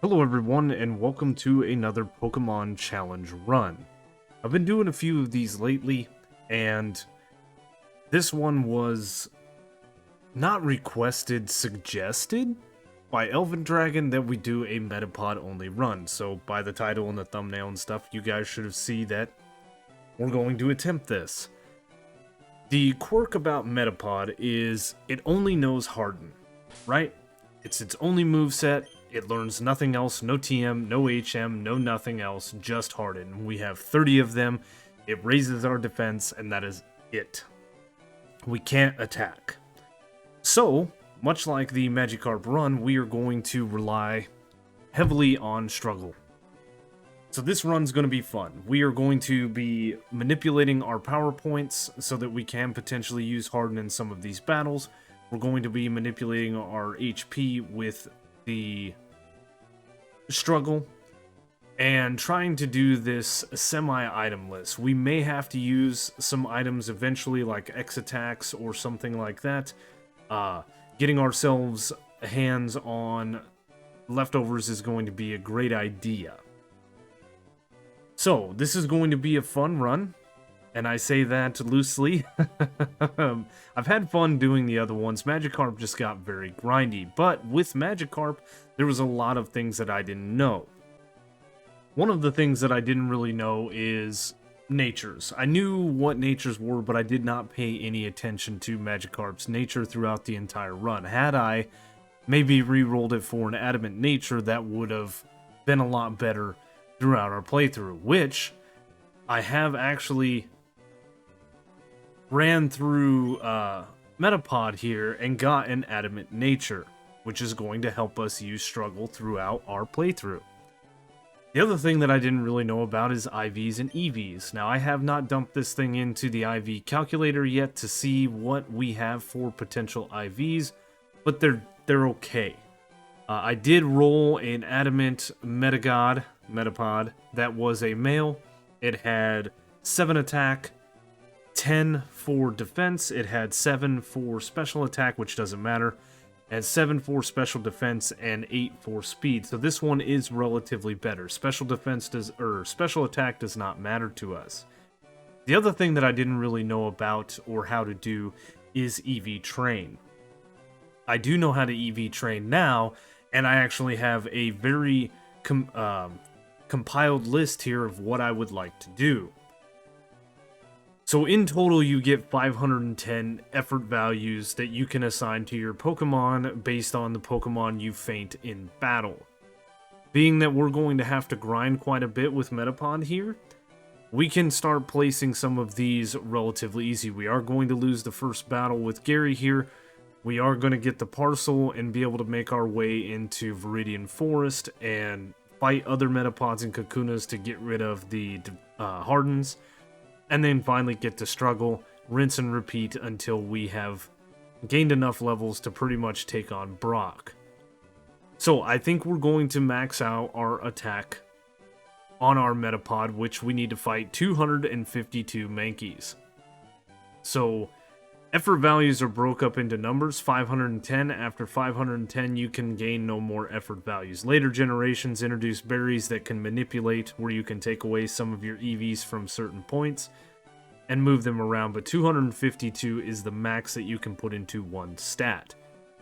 Hello everyone, and welcome to another Pokemon Challenge run. I've been doing a few of these lately, and this one was not requested, suggested by Elven Dragon that we do a Metapod only run. So by the title and the thumbnail and stuff, you guys should have seen that we're going to attempt this. The quirk about Metapod is it only knows Harden, right? It's its only moveset. It learns nothing else, no TM, no HM, no nothing else, just Harden. We have 30 of them. It raises our defense, and that is it. We can't attack. So, much like the Magikarp run, we are going to rely heavily on struggle. So this run's going to be fun. We are going to be manipulating our power points so that we can potentially use Harden in some of these battles. We're going to be manipulating our HP with the struggle and trying to do this semi-itemless. We may have to use some items eventually, like X attacks or something like that. Getting ourselves hands on leftovers is going to be a great idea. So this is going to be a fun run, and I say that loosely. I've had fun doing the other ones. Magikarp just got very grindy, but with Magikarp, there was a lot of things that I didn't know. One of the things that I didn't really know is natures. I knew what natures were, but I did not pay any attention to Magikarp's nature throughout the entire run. Had I maybe re-rolled it for an adamant nature, that would have been a lot better throughout our playthrough, which I have actually ran through Metapod here and got an adamant nature, which is going to help us use struggle throughout our playthrough. The other thing that I didn't really know about is IVs and EVs. Now, I have not dumped this thing into the IV calculator yet to see what we have for potential IVs, but they're okay. I did roll an adamant Metapod that was a male. It had 7 attack, 10 for defense, it had 7 for special attack, which doesn't matter, and 7 for special defense and 8 for speed. So this one is relatively better. Special attack does not matter to us. The other thing that I didn't really know about or how to do is EV train. I do know how to EV train now, and I actually have a very compiled list here of what I would like to do. So in total, you get 510 effort values that you can assign to your Pokemon based on the Pokemon you faint in battle. Being that we're going to have to grind quite a bit with Metapod here, we can start placing some of these relatively easy. We are going to lose the first battle with Gary here. We are going to get the parcel and be able to make our way into Viridian Forest and fight other Metapods and Kakunas to get rid of the Hardens. And then finally get to struggle, rinse and repeat until we have gained enough levels to pretty much take on Brock. So I think we're going to max out our attack on our Metapod, which we need to fight 252 Mankeys. So effort values are broke up into numbers. 510. After 510, you can gain no more effort values. Later generations introduce berries that can manipulate, where you can take away some of your EVs from certain points and move them around, but 252 is the max that you can put into one stat.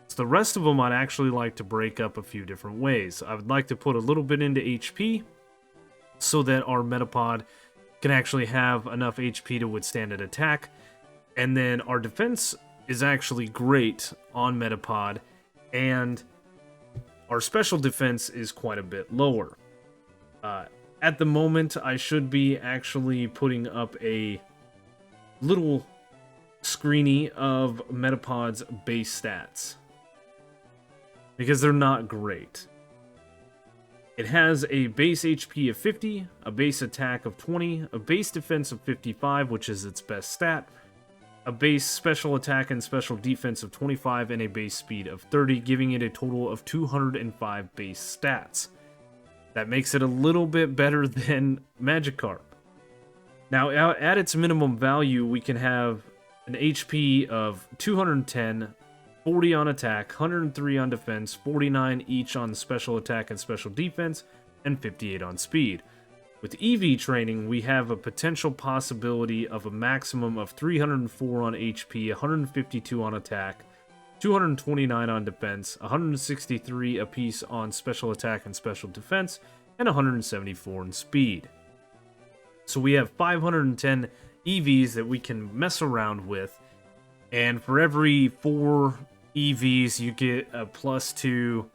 So the rest of them I'd actually like to break up a few different ways. I would like to put a little bit into HP so that our Metapod can actually have enough HP to withstand an attack. And then our defense is actually great on Metapod, and our special defense is quite a bit lower. At the moment, I should be actually putting up a little screeny of Metapod's base stats, because they're not great. It has a base HP of 50, a base attack of 20, a base defense of 55, which is its best stat, a base special attack and special defense of 25, and a base speed of 30, giving it a total of 205 base stats. That makes it a little bit better than Magikarp. Now, at its minimum value, we can have an HP of 210, 40 on attack, 103 on defense, 49 each on special attack and special defense, and 58 on speed. With EV training, we have a potential possibility of a maximum of 304 on HP, 152 on attack, 229 on defense, 163 apiece on special attack and special defense, and 174 in speed. So we have 510 EVs that we can mess around with, and for every 4 EVs you get a plus to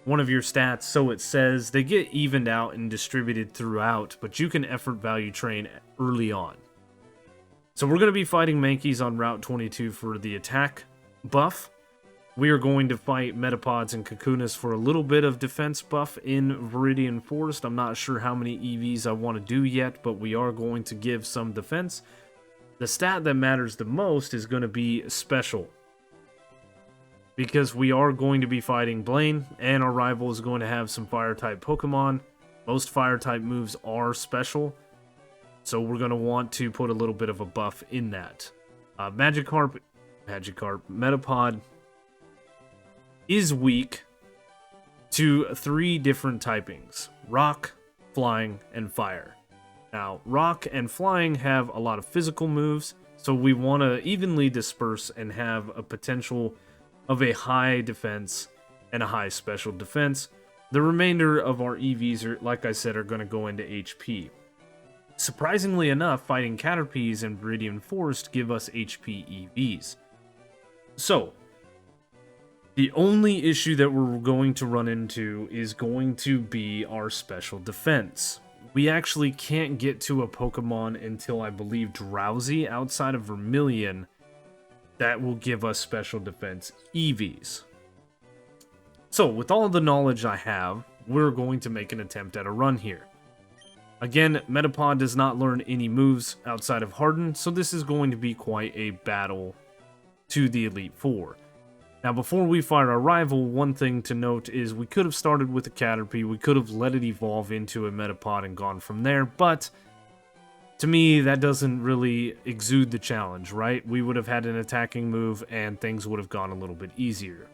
one of your stats, so it says. They get evened out and distributed throughout, but you can effort value train early on. So we're going to be fighting Mankeys on Route 22 for the attack buff. We are going to fight Metapods and Kakunas for a little bit of defense buff in Viridian Forest. I'm not sure how many EVs I want to do yet, but we are going to give some defense. The stat that matters the most is going to be special, because we are going to be fighting Blaine, and our rival is going to have some fire-type Pokemon. Most fire-type moves are special, so we're going to want to put a little bit of a buff in that. Metapod is weak to 3 different typings: rock, flying, and fire. Now, rock and flying have a lot of physical moves, so we want to evenly disperse and have a potential of a high defense and a high special defense. The remainder of our EVs, are, like I said, are going to go into HP. Surprisingly enough, fighting Caterpies and Viridian Forest give us HP EVs. So, the only issue that we're going to run into is going to be our special defense. We actually can't get to a Pokemon until, I believe, Drowsy outside of Vermilion that will give us special defense EVs. So, with all the knowledge I have, we're going to make an attempt at a run here. Again, Metapod does not learn any moves outside of Harden, so this is going to be quite a battle to the Elite Four. Now, before we fight our rival, one thing to note is we could have started with a Caterpie, we could have let it evolve into a Metapod and gone from there, but to me, that doesn't really exude the challenge, right? We would have had an attacking move and things would have gone a little bit easier.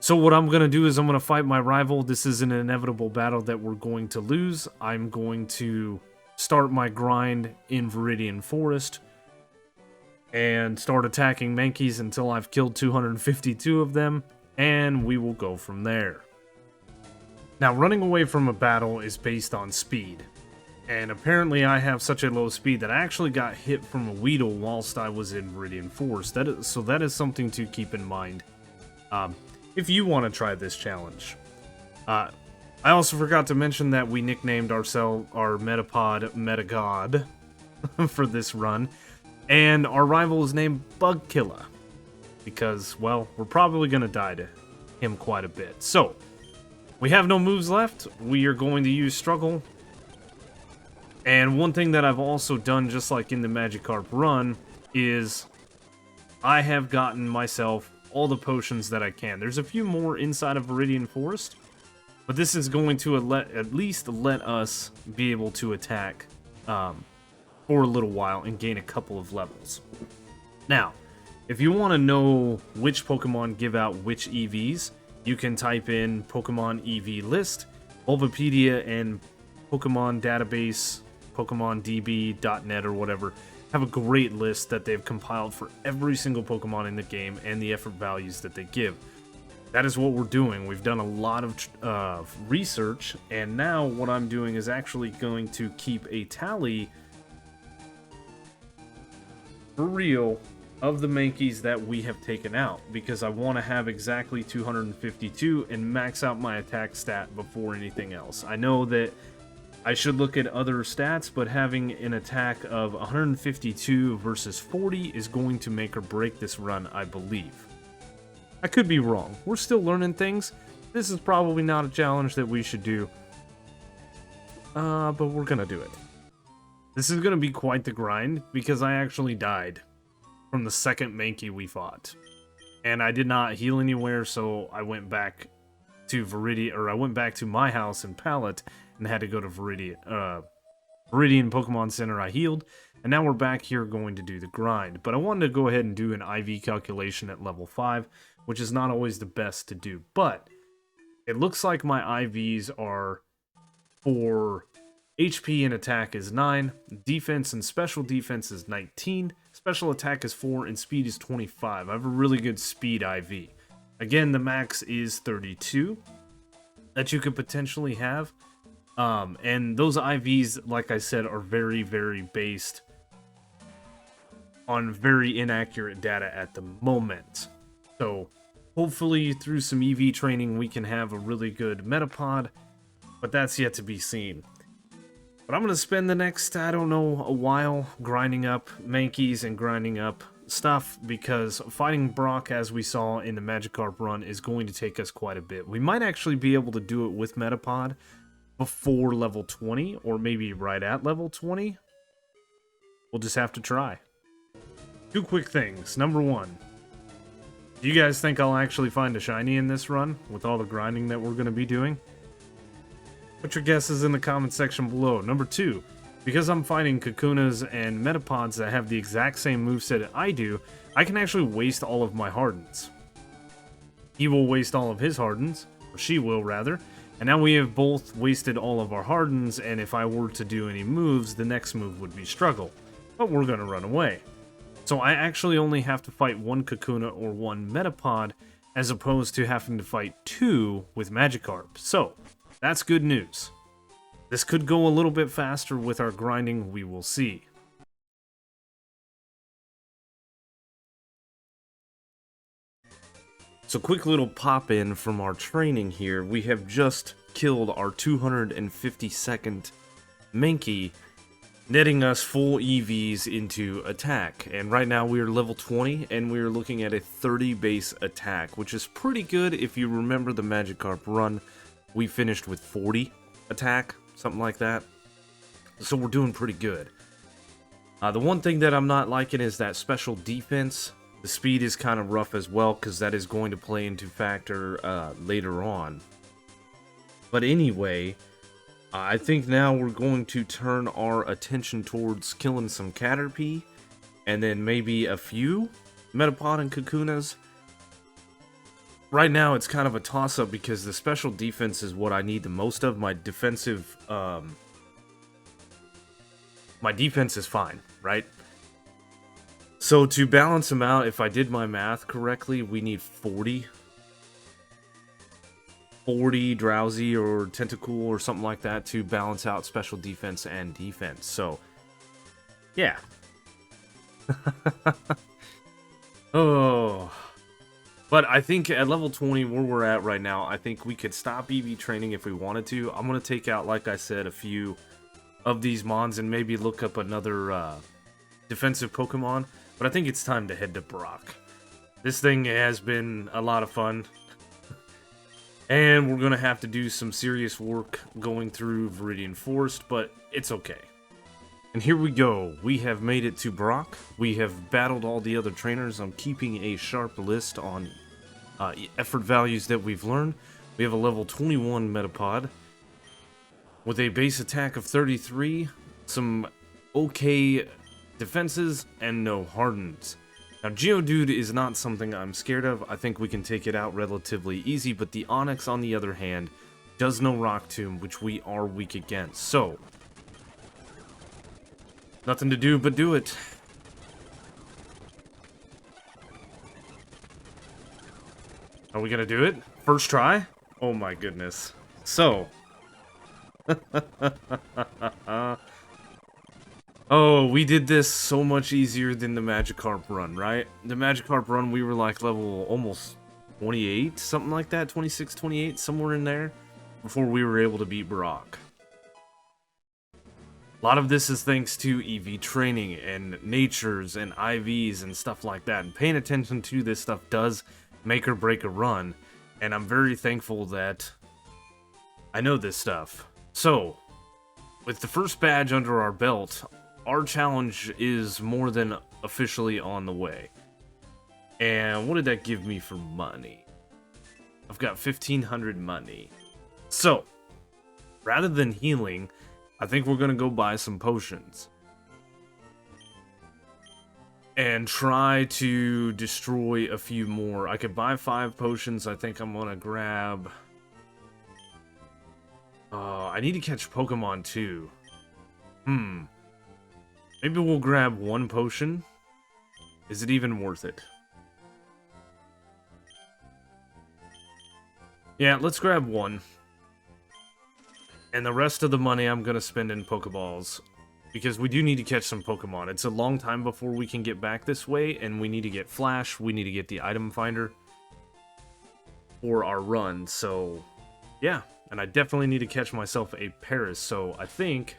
So what I'm going to do is I'm going to fight my rival. This is an inevitable battle that we're going to lose. I'm going to start my grind in Viridian Forest and start attacking Mankeys until I've killed 252 of them, and we will go from there. Now, running away from a battle is based on speed. And apparently I have such a low speed that I actually got hit from a Weedle whilst I was in Viridian Forest. So that is something to keep in mind if you want to try this challenge. I also forgot to mention that we nicknamed our Metapod Metagod for this run. And our rival is named Bugkilla, because, well, we're probably going to die to him quite a bit. So, we have no moves left. We are going to use Struggle. And one thing that I've also done, just like in the Magikarp run, is I have gotten myself all the potions that I can. There's a few more inside of Viridian Forest, but this is going to at least let us be able to attack for a little while and gain a couple of levels. Now, if you want to know which Pokemon give out which EVs, you can type in Pokemon EV list. Bulbapedia and Pokemon database, PokemonDB.net or whatever, have a great list that they've compiled for every single Pokemon in the game and the effort values that they give. That is what we're doing. We've done a lot of research, and now what I'm doing is actually going to keep a tally for real of the Mankeys that we have taken out, because I want to have exactly 252 and max out my attack stat before anything else. I know that I should look at other stats, but having an attack of 152 versus 40 is going to make or break this run, I believe. I could be wrong. We're still learning things. This is probably not a challenge that we should do, but we're gonna do it. This is gonna be quite the grind, because I actually died from the second Mankey we fought, and I did not heal anywhere, so I went back to Viridian, or I went back to my house in Pallet and had to go to Viridian Pokemon Center. I healed, And now we're back here going to do the grind. But I wanted to go ahead and do an IV calculation at level 5, which is not always the best to do. But it looks like my IVs are for HP and attack is 9, defense and special defense is 19, special attack is 4, and speed is 25. I have a really good speed IV. Again, the max is 32 that you could potentially have. And those IVs, like I said, are very, very based on very inaccurate data at the moment. So hopefully through some EV training we can have a really good Metapod, but that's yet to be seen. But I'm going to spend the next, I don't know, a while grinding up Mankeys and grinding up stuff, because fighting Brock, as we saw in the Magikarp run, is going to take us quite a bit. We might actually be able to do it with Metapod before level 20, or maybe right at level 20. We'll just have to try. 2 quick things. Number 1, do you guys think I'll actually find a shiny in this run with all the grinding that we're going to be doing? Put your guesses in the comment section below. Number 2, because I'm fighting Kakunas and Metapods that have the exact same moveset I do, I can actually waste all of my Hardens. He will waste all of his Hardens, or she will rather, and now we have both wasted all of our Hardens, and if I were to do any moves, the next move would be Struggle. But we're going to run away. So I actually only have to fight 1 Kakuna or 1 Metapod, as opposed to having to fight 2 with Magikarp. So that's good news. This could go a little bit faster with our grinding, we will see. So quick little pop in from our training here. We have just killed our 252nd Mankey, netting us full EVs into attack. And right now we are level 20 and we are looking at a 30 base attack, which is pretty good. If you remember the Magikarp run, we finished with 40 attack, something like that. So we're doing pretty good. The one thing that I'm not liking is that special defense. The speed is kind of rough as well, because that is going to play into factor later on. But anyway, I think now we're going to turn our attention towards killing some Caterpie, and then maybe a few Metapod and Kakunas. Right now it's kind of a toss-up because the special defense is what I need the most of. My defensive, my defense is fine, right? So to balance them out, if I did my math correctly, we need 40 Drowsy or Tentacool or something like that to balance out special defense and defense. So, yeah. Oh. But I think at level 20, where we're at right now, I think we could stop EV training if we wanted to. I'm going to take out, like I said, a few of these Mons and maybe look up another defensive Pokemon. But I think it's time to head to Brock. This thing has been a lot of fun. And we're going to have to do some serious work going through Viridian Forest, but it's okay. And here we go. We have made it to Brock. We have battled all the other trainers. I'm keeping a sharp list on effort values that we've learned. We have a level 21 Metapod with a base attack of 33, some okay defenses, and no Hardens. Now, Geodude is not something I'm scared of. I think we can take it out relatively easy, but the Onix, on the other hand, does no Rock Tomb, which we are weak against. So, nothing to do but do it. Are we gonna do it? First try? Oh my goodness. So. Oh, we did this so much easier than the Magikarp run, right? The Magikarp run, we were like level almost 28, something like that, 26, 28, somewhere in there, before we were able to beat Brock. A lot of this is thanks to EV training and natures and IVs and stuff like that, and paying attention to this stuff does make or break a run, and I'm very thankful that I know this stuff. So, with the first badge under our belt, our challenge is more than officially on the way. And what did that give me for money? I've got 1,500 money. So, rather than healing, I think we're going to go buy some potions. and try to destroy a few more. I could buy 5 potions. I think I'm gonna grab... I need to catch Pokemon too. Maybe we'll grab 1 potion. Is it even worth it? Yeah, let's grab 1. And the rest of the money I'm gonna spend in Pokeballs. Because we do need to catch some Pokemon. It's a long time before we can get back this way, and we need to get Flash, we need to get the item finder for our run, so yeah. And I definitely need to catch myself a Paris, so I think...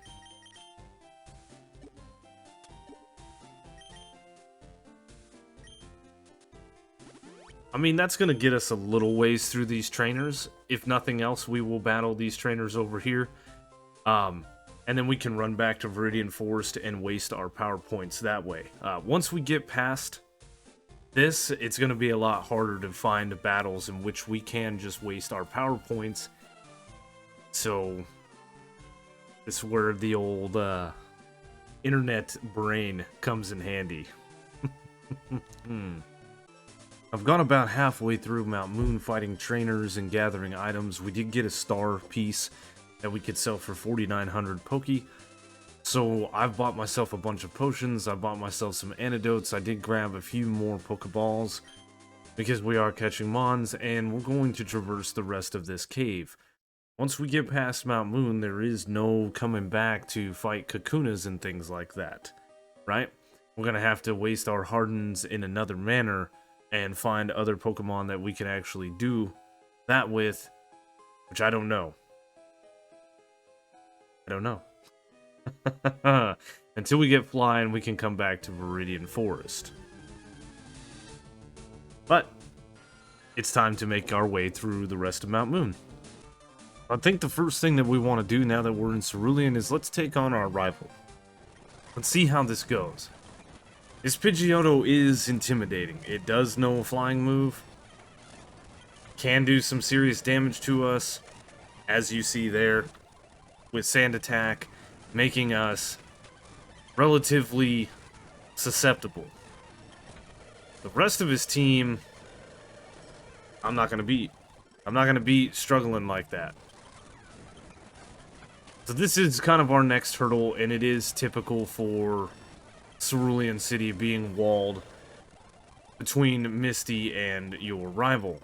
I mean, that's going to get us a little ways through these trainers. If nothing else, we will battle these trainers over here. And then we can run back to Viridian Forest and waste our power points that way. Once we get past this, it's going to be a lot harder to find battles in which we can just waste our power points. So, this is where the old internet brain comes in handy. I've gone about halfway through Mount Moon fighting trainers and gathering items. We did get a star piece that we could sell for 4,900 Poke. So I've bought myself a bunch of potions, I bought myself some antidotes, I did grab a few more Pokeballs because we are catching Mons, and we're going to traverse the rest of this cave. Once we get past Mount Moon, there is no coming back to fight Kakunas and things like that, right? We're going to have to waste our Hardens in another manner and find other Pokemon that we can actually do that with, which I don't know. I don't know. Until we get flying, we can come back to Viridian Forest. But it's time to make our way through the rest of Mount Moon. I think the first thing that we want to do now that we're in Cerulean is let's take on our rival. Let's see how this goes. This Pidgeotto is intimidating. It does know a flying move. Can do some serious damage to us, as you see there, with Sand Attack, making us relatively susceptible. The rest of his team, I'm not going to beat. I'm not going to beat struggling like that. So this is kind of our next hurdle, and it is typical for Cerulean City being walled between Misty and your rival.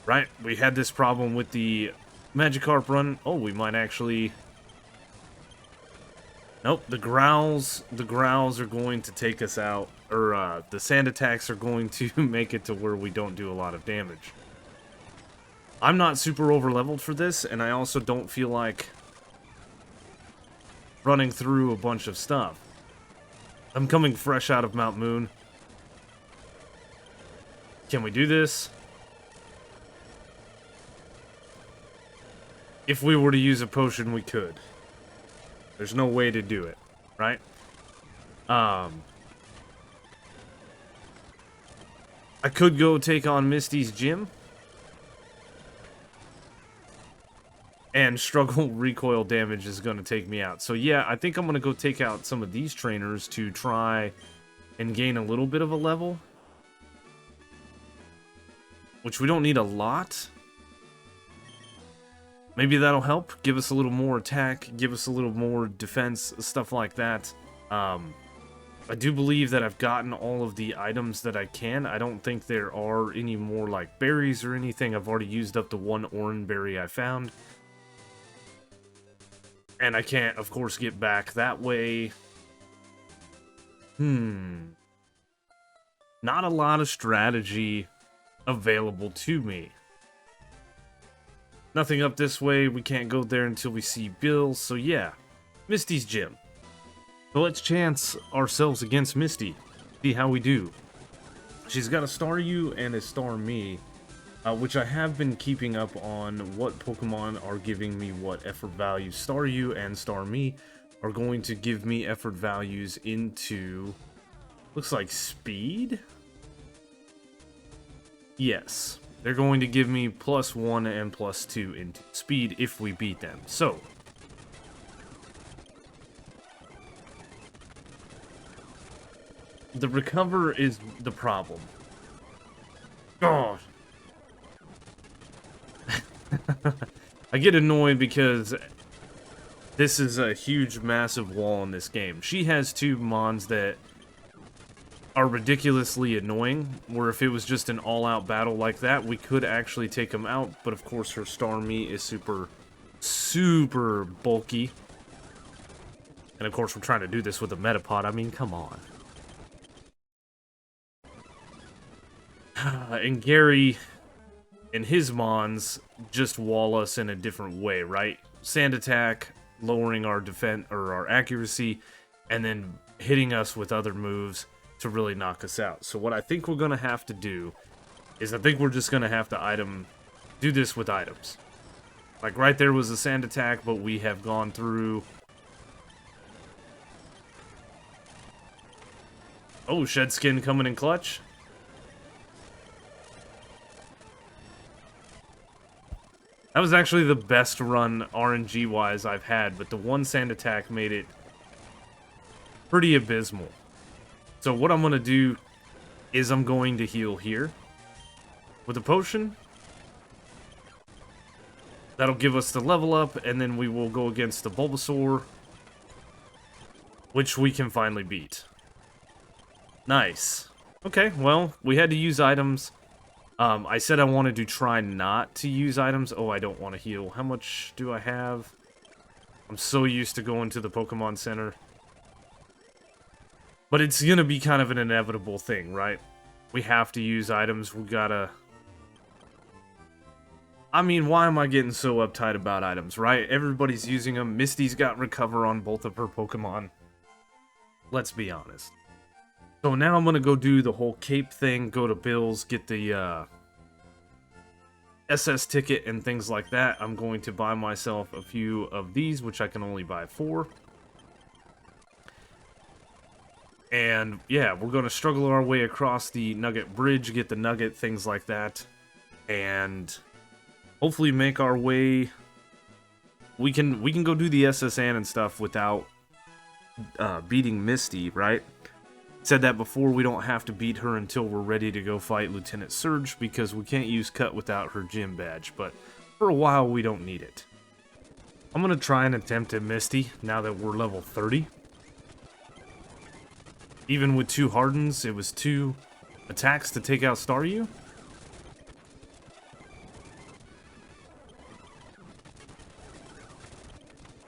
Right? We had this problem with the Magikarp run. Oh, we might actually... Nope, the growls are going to take us out, or the sand attacks are going to make it to where we don't do a lot of damage. I'm not super over leveled for this, and I also don't feel like running through a bunch of stuff. I'm coming fresh out of Mount Moon. Can we do this? If we were to use a potion, we could. There's no way to do it, right? I could go take on Misty's gym and struggle recoil damage is going to take me out. So yeah, I think I'm going to go take out some of these trainers to try and gain a little bit of a level. Which we don't need a lot. Maybe that'll help. Give us a little more attack. Give us a little more defense. Stuff like that. I do believe that I've gotten all of the items that I can. I don't think there are any more like berries or anything. I've already used up the one orange berry I found. And I can't, of course, get back that way. Not a lot of strategy available to me. Nothing up this way. We can't go there until we see Bill. So yeah, Misty's gym. So let's chance ourselves against Misty. See how we do. She's got a Staryu and a Starmie, which I have been keeping up on what Pokemon are giving me what effort values. Staryu and Starmie are going to give me effort values into, looks like speed? Yes. They're going to give me +1 and +2 into speed if we beat them. So, The recover is the problem. God. I get annoyed because this is a huge, massive wall in this game. She has two mons that are ridiculously annoying, where if it was just an all-out battle like that, we could actually take them out, but of course her star meat is super bulky. And of course we're trying to do this with a Metapod, I mean, come on. And Gary and his mons just wall us in a different way, right? Sand attack, lowering our defense or our accuracy, and then hitting us with other moves to really knock us out. So what I think we're gonna have to do is I think we're just gonna have to do this with items. Like right there was a sand attack, but we have gone through. Oh, Shed Skin coming in clutch. That was actually the best run RNG-wise I've had, but the one sand attack made it pretty abysmal. So what I'm going to do is I'm going to heal here with a potion. That'll give us the level up, and then we will go against the Bulbasaur, which we can finally beat. Nice. Okay, well, we had to use items. I said I wanted to try not to use items. Oh, I don't want to heal. How much do I have? I'm so used to going to the Pokemon Center. But it's gonna be kind of an inevitable thing, right? We have to use items. We gotta... I mean, why am I getting so uptight about items, right? Everybody's using them. Misty's got recover on both of her Pokemon. Let's be honest. So now I'm gonna go do the whole cape thing, go to Bill's, get the SS ticket and things like that. I'm going to buy myself a few of these, which I can only buy 4. And yeah, we're gonna struggle our way across the Nugget Bridge, get the Nugget, things like that, and hopefully make our way. We can go do the SSN and stuff without beating Misty, right? Said that before, we don't have to beat her until we're ready to go fight Lieutenant Surge, because we can't use Cut without her gym badge, but for a while we don't need it. I'm gonna try and attempt at Misty now that we're level 30. Even with 2 Hardens, it was 2 attacks to take out Staryu.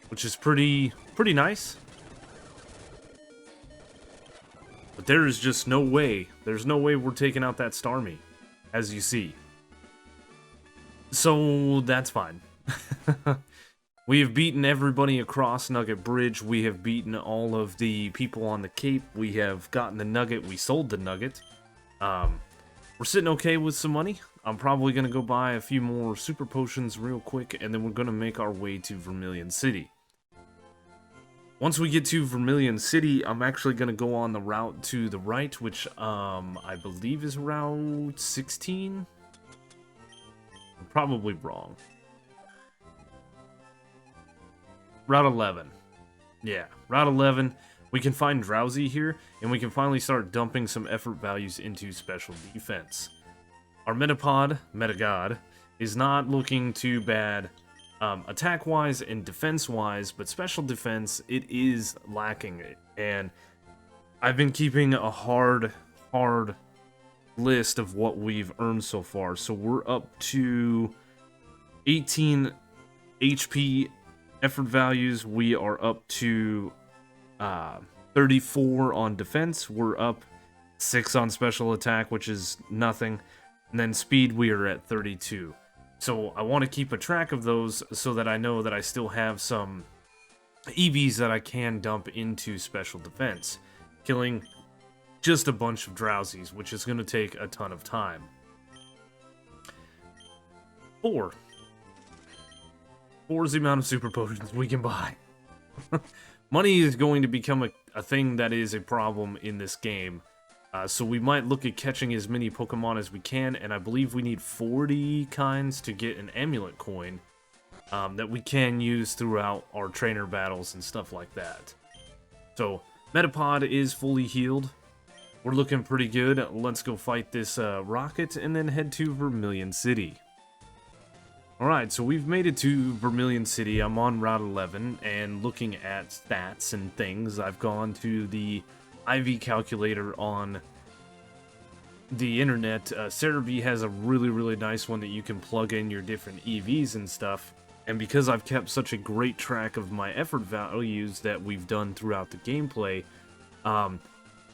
Which is pretty nice. But there is just no way. There's no way we're taking out that Starmie, as you see. So that's fine. We have beaten everybody across Nugget Bridge. We have beaten all of the people on the Cape. We have gotten the Nugget. We sold the Nugget. We're sitting okay with some money. I'm probably going to go buy a few more super potions real quick, and then we're going to make our way to Vermilion City. Once we get to Vermilion City, I'm actually going to go on the route to the right, which I believe is Route 16. I'm probably wrong. Route 11. Yeah, Route 11. We can find Drowsy here, and we can finally start dumping some effort values into special defense. Our Metapod, Metagod, is not looking too bad attack-wise and defense-wise, but special defense, it is lacking it. And I've been keeping a hard list of what we've earned so far. So we're up to 18 HP effort values. We are up to 34 on defense. We're up 6 on special attack, which is nothing. And then speed, we are at 32. So I want to keep a track of those so that I know that I still have some EVs that I can dump into special defense, killing just a bunch of Drowsies, which is going to take a ton of time. 4 is the amount of super potions we can buy. Money is going to become a thing that is a problem in this game. So we might look at catching as many Pokemon as we can, and I believe we need 40 kinds to get an amulet coin that we can use throughout our trainer battles and stuff like that. So Metapod is fully healed. we're looking pretty good. Let's go fight this rocket and then head to Vermilion City. Alright, so we've made it to Vermilion City. I'm on Route 11, and looking at stats and things, I've gone to the IV calculator on the internet. Cerebi has a really nice one that you can plug in your different EVs and stuff. And because I've kept such a great track of my effort values that we've done throughout the gameplay,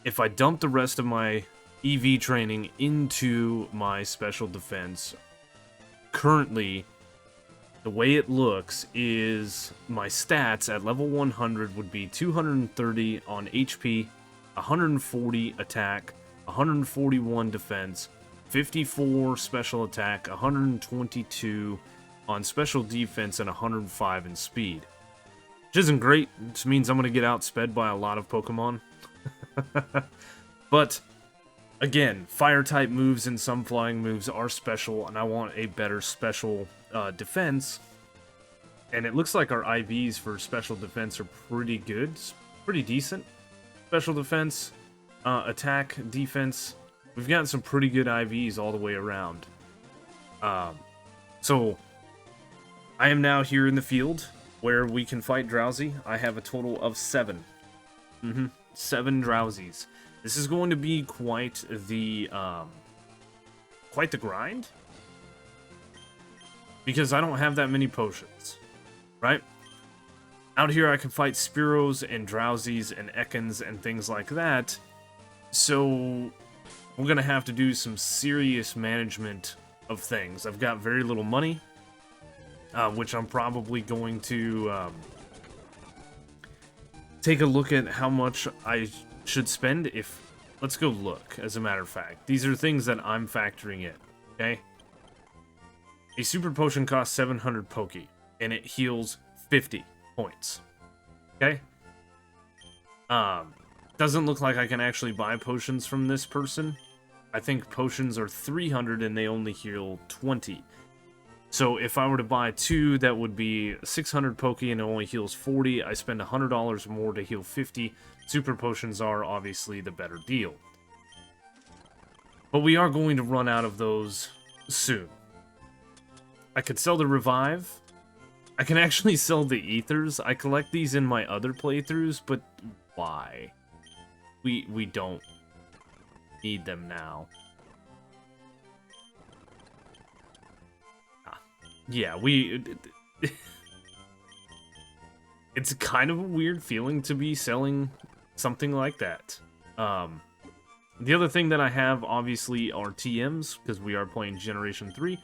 if I dump the rest of my EV training into my special defense, currently, the way it looks is my stats at level 100 would be 230 on HP, 140 attack, 141 defense, 54 special attack, 122 on special defense, and 105 in speed. Which isn't great. It just means I'm going to get outsped by a lot of Pokemon. But, again, fire-type moves and some flying moves are special, and I want a better special defense. And it looks like our IVs for special defense are pretty good. Pretty decent. Special defense, attack, defense. We've got some pretty good IVs all the way around. So, I am now here in the field where we can fight Drowsy. I have a total of 7. 7 Drowsies. This is going to be quite the grind. Because I don't have that many potions, right? Out here I can fight Spearows and Drowsies and Ekans and things like that. So, we're going to have to do some serious management of things. I've got very little money, which I'm probably going to take a look at how much I should spend if... Let's go look, as a matter of fact. These are things that I'm factoring in, okay? A super potion costs 700 Poke, and it heals 50 points, okay? Doesn't look like I can actually buy potions from this person. I think potions are 300 and they only heal 20. So if I were to buy 2, that would be 600 Poke and it only heals 40. I spend $100 more to heal 50. Super potions are obviously the better deal. But we are going to run out of those soon. I could sell the revive. I can actually sell the ethers. I collect these in my other playthroughs, but why? We don't need them now. Yeah, it's kind of a weird feeling to be selling something like that. The other thing that I have, obviously, are TMs, because we are playing Generation 3.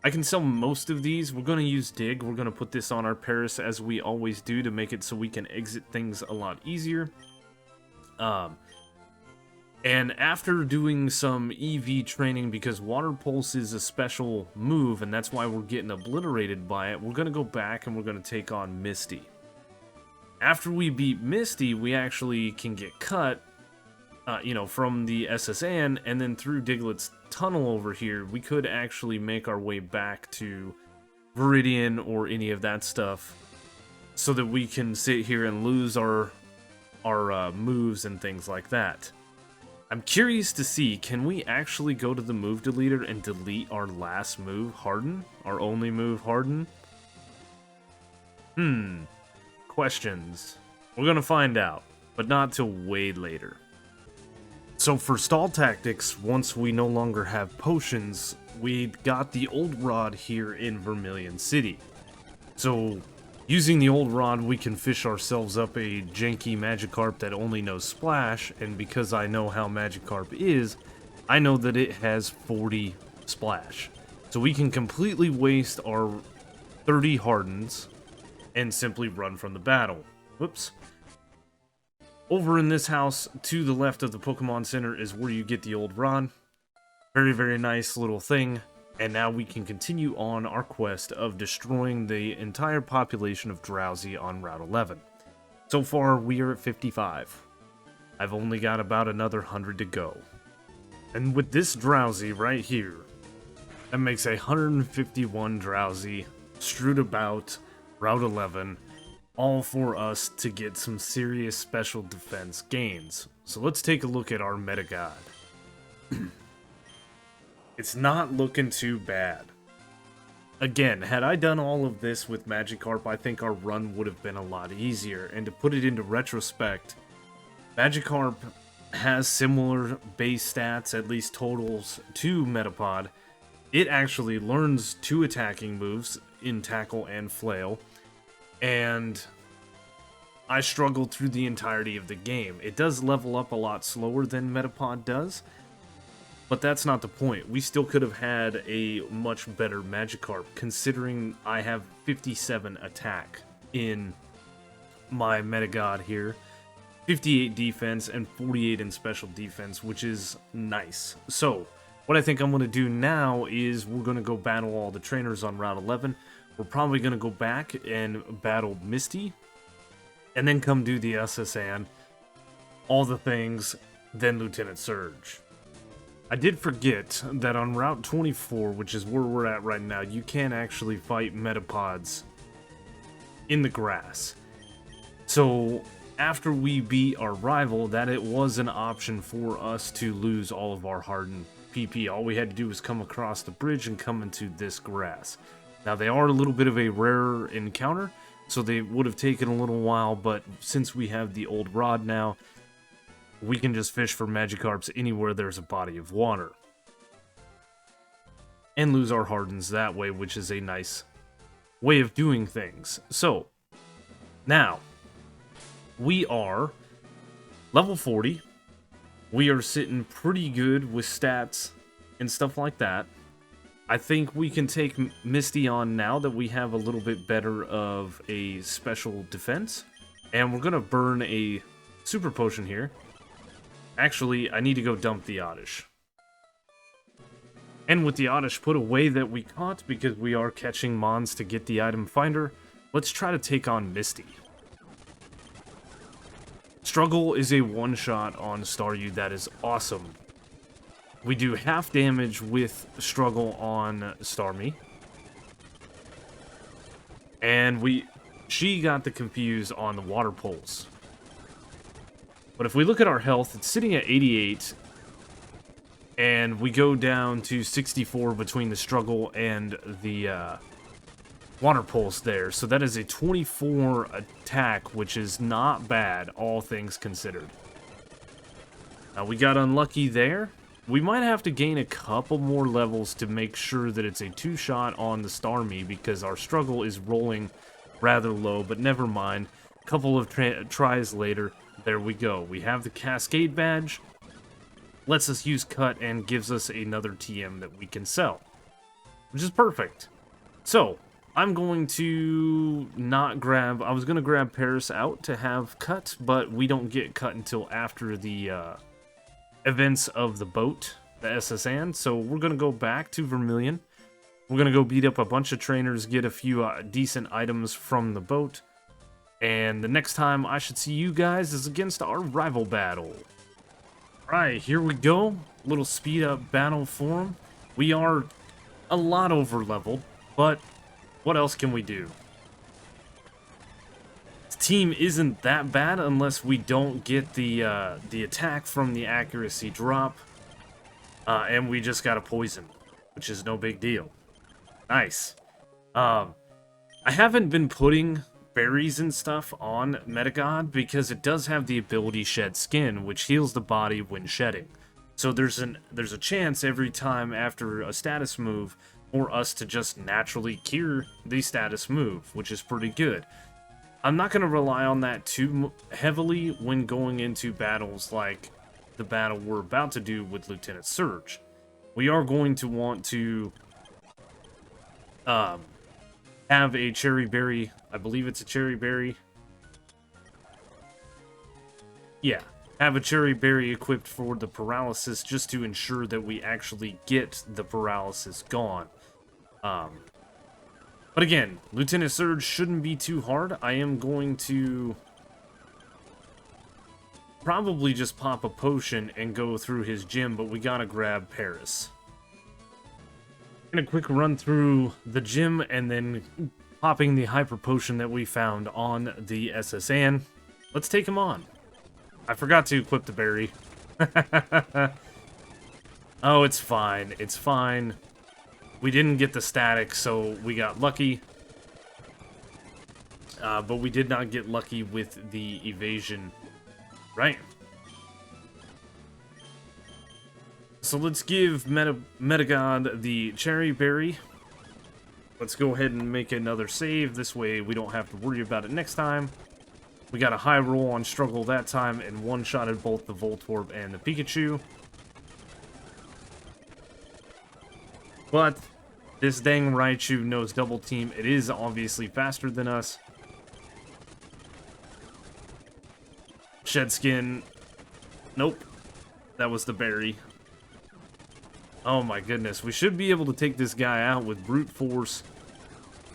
I can sell most of these. We're going to use Dig. We're going to put this on our Paris, as we always do, to make it so we can exit things a lot easier. And after doing some EV training, because Water Pulse is a special move, and that's why we're getting obliterated by it, we're going to go back and we're going to take on Misty. After we beat Misty, we actually can get cut, from the SSN, and then through Diglett's tunnel over here, we could actually make our way back to Viridian or any of that stuff, so that we can sit here and lose our moves and things like that. I'm curious to see, can we actually go to the move deleter and delete our last move, Harden? Our only move, Harden? Questions. We're gonna find out, but not till way later. So for stall tactics, once we no longer have potions, we got the old rod here in Vermilion City. So, using the old rod, we can fish ourselves up a janky Magikarp that only knows Splash, and because I know how Magikarp is, I know that it has 40 Splash. So we can completely waste our 30 Hardens and simply run from the battle. Whoops. Over in this house, to the left of the Pokemon Center, is where you get the old rod. Very nice little thing. And now we can continue on our quest of destroying the entire population of Drowsy on Route 11. So far, we are at 55. I've only got about another 100 to go. And with this Drowsy right here, that makes 151 Drowsy strewed about Route 11. all for us to get some serious special defense gains. So let's take a look at our Metapod. It's not looking too bad. Again, had I done all of this with Magikarp, I think our run would have been a lot easier. And to put it into retrospect, Magikarp has similar base stats, at least totals, to Metapod. It actually learns 2 attacking moves in Tackle and Flail, and I struggled through the entirety of the game. It does level up a lot slower than Metapod does, but that's not the point. We still could have had a much better Magikarp, considering I have 57 attack in my Metagod here, 58 defense, and 48 in special defense, which is nice. So, what I think I'm going to do now is we're going to go battle all the trainers on Route 11. We're probably going to go back and battle Misty, and then come do the SSN, all the things, then Lieutenant Surge. I did forget that on Route 24, which is where we're at right now, you can actually fight Metapods in the grass. So, after we beat our rival, that it was an option for us to lose all of our hardened PP. All we had to do was come across the bridge and come into this grass. Now, they are a little bit of a rarer encounter, so they would have taken a little while, but since we have the old rod now, we can just fish for Magikarps anywhere there's a body of water. And lose our hardens that way, which is a nice way of doing things. So, now, we are level 40. We are sitting pretty good with stats and stuff like that. I think we can take Misty on now that we have a little bit better of a special defense. And we're going to burn a super potion here. Actually, I need to go dump the Oddish. And with the Oddish put away that we caught, because we are catching Mons to get the item finder, let's try to take on Misty. Struggle is a one-shot on Staryu that is awesome. We do half damage with Struggle on Starmie. And she got the Confuse on the Water Pulse. But if we look at our health, it's sitting at 88. And we go down to 64 between the Struggle and the Water Pulse there. So that is a 24 attack, which is not bad, all things considered. Now, we got unlucky there. We might have to gain a couple more levels to make sure that it's a 2-shot on the Starmie, because our Struggle is rolling rather low, but never mind. A couple of tries later, there we go. We have the Cascade Badge, lets us use Cut, and gives us another TM that we can sell, which is perfect. So, I'm going to not grab... I was going to grab Paris out to have Cut, but we don't get Cut until after the events of the boat, the SSN. So we're going to go back to Vermilion. We're going to go beat up a bunch of trainers, get a few decent items from the boat. And the next time I should see you guys is against our rival battle. Alright, here we go. Little speed up battle for him. We are a lot over leveled, but what else can we do? This team isn't that bad unless we don't get the attack from the accuracy drop. And we just got a poison, which is no big deal. Nice. I haven't been putting berries and stuff on Metagod because it does have the ability Shed Skin, which heals the body when shedding. So there's a chance every time after a status move for us to just naturally cure the status move, which is pretty good. I'm not going to rely on that too heavily when going into battles like the battle we're about to do with Lieutenant Surge. We are going to want to have a cherry berry. I believe it's a cherry berry. Yeah, have a cherry berry equipped for the paralysis just to ensure that we actually get the paralysis gone. But again, Lieutenant Surge shouldn't be too hard. I am going to probably just pop a potion and go through his gym, but we gotta grab Paris. Gonna quick run through the gym and then popping the hyper potion that we found on the SSN. Let's take him on. I forgot to equip the berry. Oh, it's fine. It's fine. We didn't get the static, so we got lucky. But we did not get lucky with the evasion. Right? So let's give Metagod the cherry berry. Let's go ahead and make another save. This way we don't have to worry about it next time. We got a high roll on struggle that time and one-shotted both the Voltorb and the Pikachu. But this dang Raichu knows double team. It is obviously faster than us. Shed skin. Nope. That was the berry. Oh my goodness. We should be able to take this guy out with brute force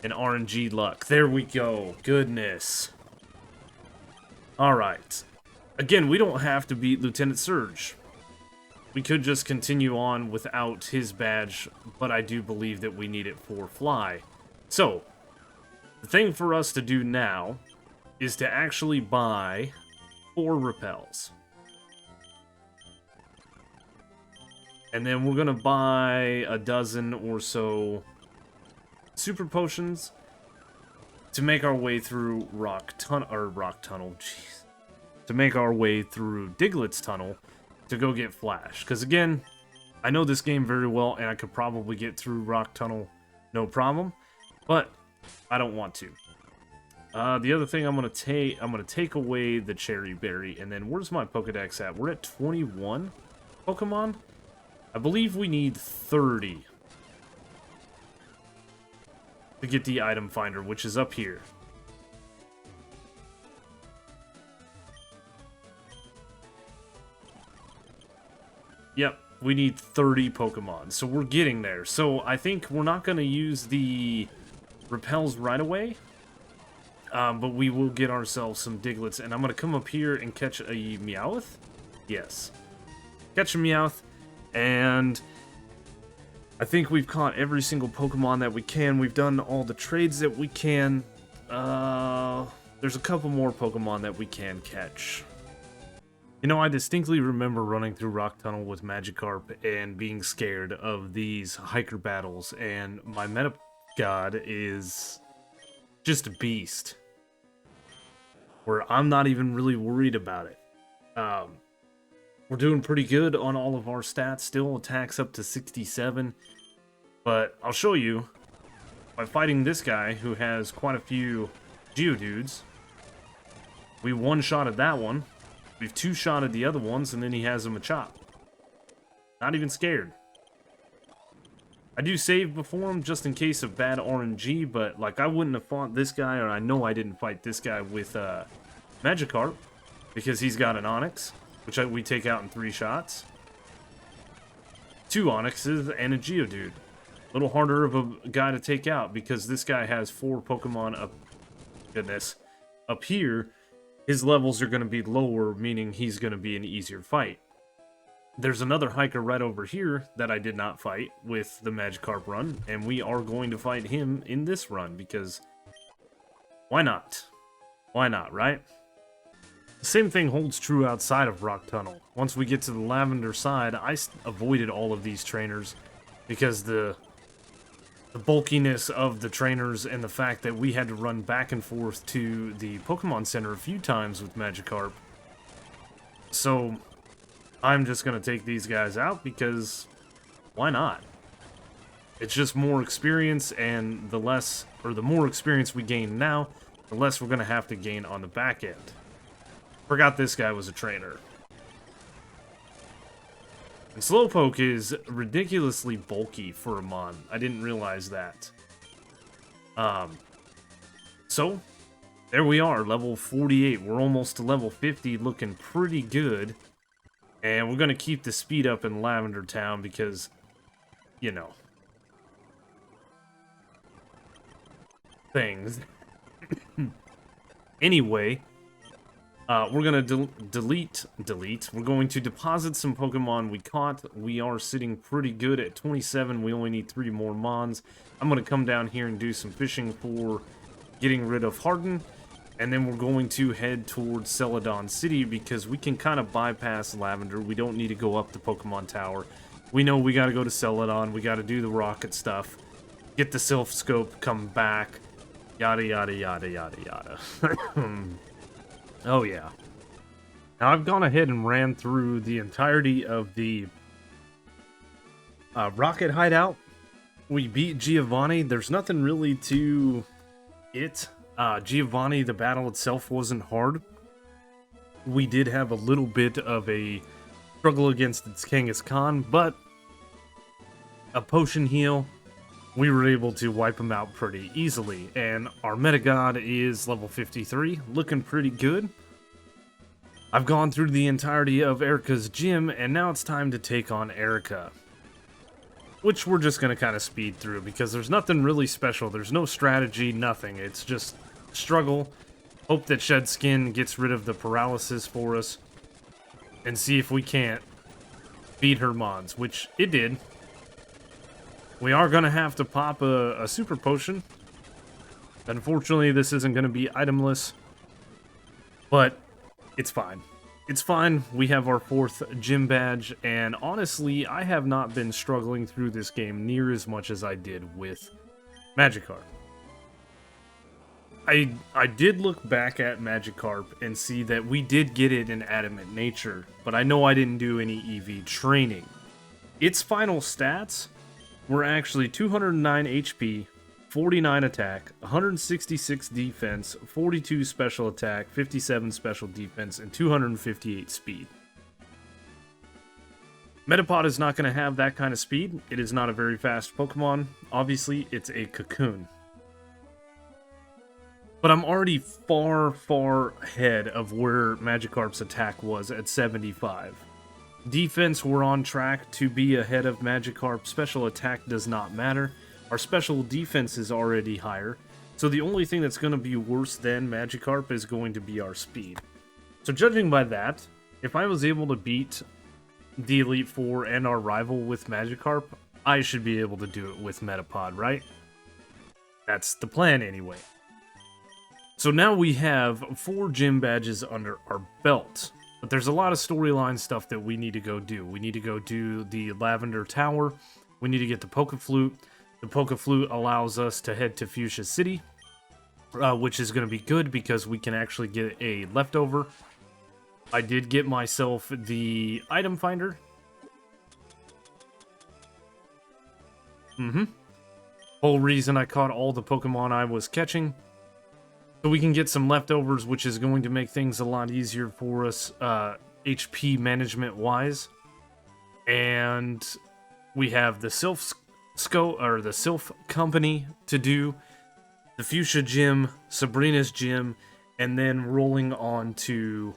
and RNG luck. There we go. Goodness. Alright. Again, we don't have to beat Lieutenant Surge. We could just continue on without his badge, but I do believe that we need it for Fly. So, the thing for us to do now is to actually buy 4 repels. And then we're gonna buy a dozen or so super potions to make our way through Rock Tunnel, jeez. To make our way through Diglett's Tunnel to go get Flash. Because again, I know this game very well and I could probably get through Rock Tunnel no problem, but I don't want to. The other thing I'm gonna take away the cherry berry, and then where's my Pokedex at? We're at 21 Pokemon. I believe we need 30 to get the item finder, which is up here. Yep, we need 30 Pokemon, so we're getting there. So I think we're not going to use the repels right away, but we will get ourselves some Diglets, and I'm going to come up here and catch a Meowth. Yes. Catch a Meowth, and I think we've caught every single Pokemon that we can. We've done all the trades that we can. There's a couple more Pokemon that we can catch. You know, I distinctly remember running through Rock Tunnel with Magikarp and being scared of these hiker battles, and my Metapod is just a beast, where I'm not even really worried about it. We're doing pretty good on all of our stats, still attacks up to 67, but I'll show you, by fighting this guy who has quite a few Geodudes, we one-shotted that one. We've two-shotted the other ones, and then he has a Machop. Not even scared. I do save before him, just in case of bad RNG, but, like, I wouldn't have fought this guy, or I know I didn't fight this guy with, Magikarp, because he's got an Onix, which we take out in 3 shots. 2 Onixes and a Geodude. A little harder of a guy to take out, because this guy has 4 Pokemon up here. His levels are going to be lower, meaning he's going to be an easier fight. There's another hiker right over here that I did not fight with the Magikarp run, and we are going to fight him in this run, because why not? Why not, right? The same thing holds true outside of Rock Tunnel. Once we get to the Lavender side, I avoided all of these trainers, because the bulkiness of the trainers and the fact that we had to run back and forth to the Pokemon Center a few times with Magikarp. So I'm just going to take these guys out because why not? It's just more experience, and the more experience we gain now, the less we're going to have to gain on the back end. Forgot this guy was a trainer. And Slowpoke is ridiculously bulky for a Mon. I didn't realize that. So, there we are, level 48. We're almost to level 50, looking pretty good. And we're going to keep the speed up in Lavender Town because, you know, things. Anyway, we're going to delete. We're going to deposit some Pokemon we caught. We are sitting pretty good at 27. We only need 3 more Mons. I'm going to come down here and do some fishing for getting rid of Harden, and then we're going to head towards Celadon City because we can kind of bypass Lavender. We don't need to go up the Pokemon Tower. We know we got to go to Celadon. We got to do the rocket stuff. Get the Sylph Scope, come back. Yada, yada, yada, yada, yada. Oh, yeah. Now, I've gone ahead and ran through the entirety of the Rocket Hideout. We beat Giovanni. There's nothing really to it. Giovanni, the battle itself wasn't hard. We did have a little bit of a struggle against its Kangaskhan, but a potion heal, we were able to wipe him out pretty easily. And our Metagod is level 53, looking pretty good. I've gone through the entirety of Erica's gym, and now it's time to take on Erica. Which we're just going to kind of speed through, because there's nothing really special. There's no strategy, nothing. It's just struggle, hope that Shed Skin gets rid of the paralysis for us, and see if we can't beat her mons, which it did. We are going to have to pop a super potion. Unfortunately, this isn't going to be itemless, but it's fine. It's fine. We have our 4th gym badge, and honestly, I have not been struggling through this game near as much as I did with Magikarp. I did look back at Magikarp and see that we did get it in Adamant Nature, but I know I didn't do any EV training. Its final stats were actually 209 HP, 49 attack, 166 defense, 42 special attack, 57 special defense, and 258 speed. Metapod is not going to have that kind of speed. It is not a very fast Pokemon. Obviously, it's a Cocoon. But I'm already far, far ahead of where Magikarp's attack was at 75. Defense, we're on track to be ahead of Magikarp. Special attack does not matter. Our special defense is already higher, so the only thing that's going to be worse than Magikarp is going to be our speed. So judging by that, if I was able to beat the Elite Four and our rival with Magikarp, I should be able to do it with Metapod, right? That's the plan anyway. So now we have 4 gym badges under our belt. But there's a lot of storyline stuff that we need to go do. We need to go do the Lavender Tower. We need to get the Pokeflute. The Pokeflute allows us to head to Fuchsia City, which is going to be good because we can actually get a leftover. I did get myself the item finder. Whole reason I caught all the Pokemon I was catching. So we can get some leftovers, which is going to make things a lot easier for us, HP management wise. And we have the Sylph Company to do, the Fuchsia Gym, Sabrina's Gym, and then rolling on to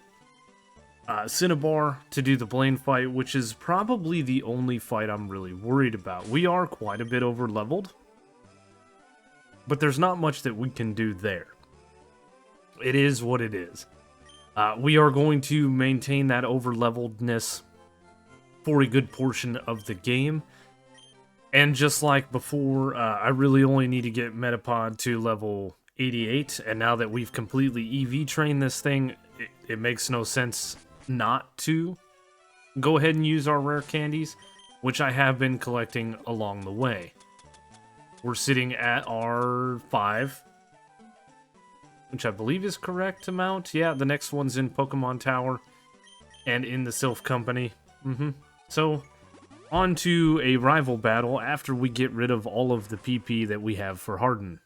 Cinnabar to do the Blaine fight, which is probably the only fight I'm really worried about. We are quite a bit over leveled, but there's not much that we can do there. It is what it is. We are going to maintain that over-leveledness for a good portion of the game. And just like before, I really only need to get Metapod to level 88. And now that we've completely EV trained this thing, it makes no sense not to go ahead and use our rare candies, which I have been collecting along the way. We're sitting at our 5. Which I believe is correct amount. Yeah, the next one's in Pokemon Tower and in the Sylph Company. So, on to a rival battle after we get rid of all of the PP that we have for Harden.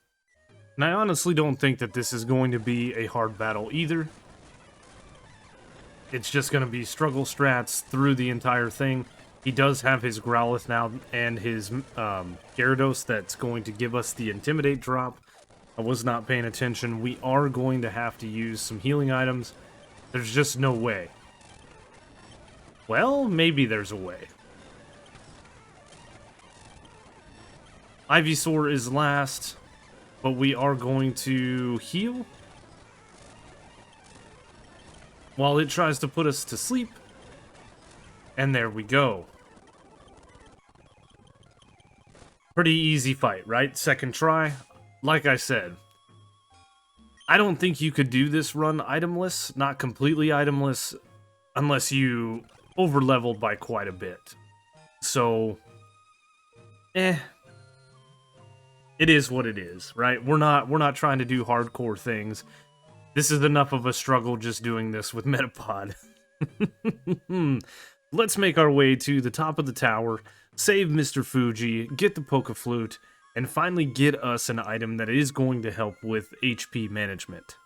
And I honestly don't think that this is going to be a hard battle either. It's just going to be struggle strats through the entire thing. He does have his Growlithe now and his Gyarados that's going to give us the Intimidate drop. I was not paying attention. We are going to have to use some healing items. There's just no way. Well, maybe there's a way. Ivysaur is last, but we are going to heal while it tries to put us to sleep. And there we go. Pretty easy fight, right? Second try. Like I said, I don't think you could do this run itemless, not completely itemless, unless you over-leveled by quite a bit. So, it is what it is, right? We're not trying to do hardcore things. This is enough of a struggle just doing this with Metapod. Let's make our way to the top of the tower, save Mr. Fuji, get the Poke Flute, and finally get us an item that is going to help with HP management.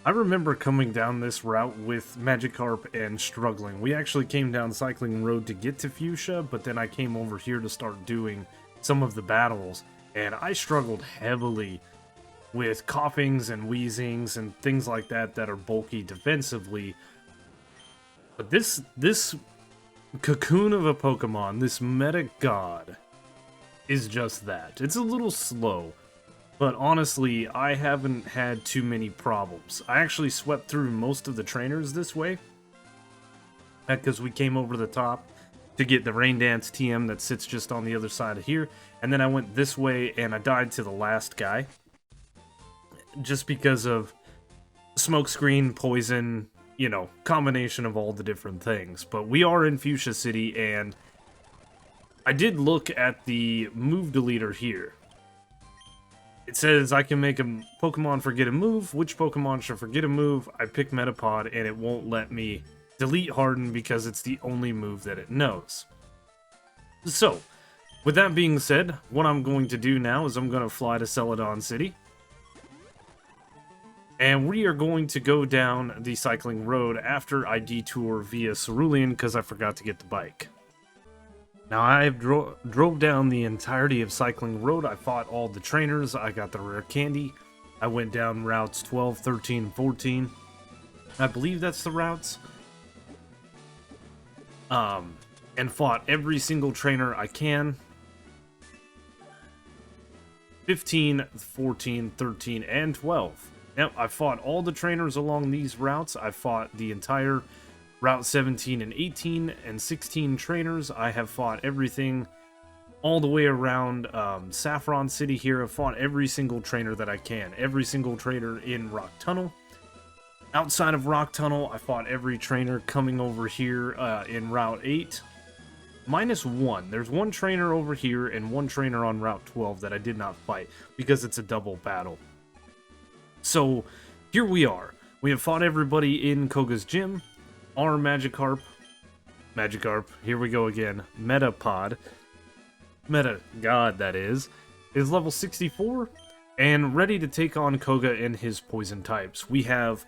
I remember coming down this route with Magikarp and struggling. We actually came down Cycling Road to get to Fuchsia, but then I came over here to start doing some of the battles, and I struggled heavily with coughings and wheezings and things like that that are bulky defensively. But this cocoon of a Pokemon, this Meta God, is just that. It's a little slow, but honestly, I haven't had too many problems. I actually swept through most of the trainers this way, because we came over the top to get the Rain Dance TM that sits just on the other side of here, and then I went this way and I died to the last guy, just because of smokescreen, poison, you know, combination of all the different things. But we are in Fuchsia City, and I did look at the move deleter here. It says I can make a Pokemon forget a move. Which Pokemon should forget a move? I pick Metapod, and it won't let me delete Harden because it's the only move that it knows. So, with that being said, what I'm going to do now is I'm going to fly to Celadon City. And we are going to go down the Cycling Road after I detour via Cerulean because I forgot to get the bike. Now, I drove down the entirety of Cycling Road. I fought all the trainers. I got the rare candy. I went down routes 12, 13, 14. I believe that's the routes. And fought every single trainer I can. 15, 14, 13, and 12. Yep, I fought all the trainers along these routes. I fought the entire Route 17 and 18 and 16 trainers. I have fought everything all the way around Saffron City here. I've fought every single trainer that I can. Every single trainer in Rock Tunnel. Outside of Rock Tunnel, I fought every trainer coming over here in Route 8. Minus one. There's one trainer over here and one trainer on Route 12 that I did not fight because it's a double battle. So, here we are. We have fought everybody in Koga's gym. Our Magikarp, here we go again, Metapod, Meta God that is level 64, and ready to take on Koga and his poison types. We have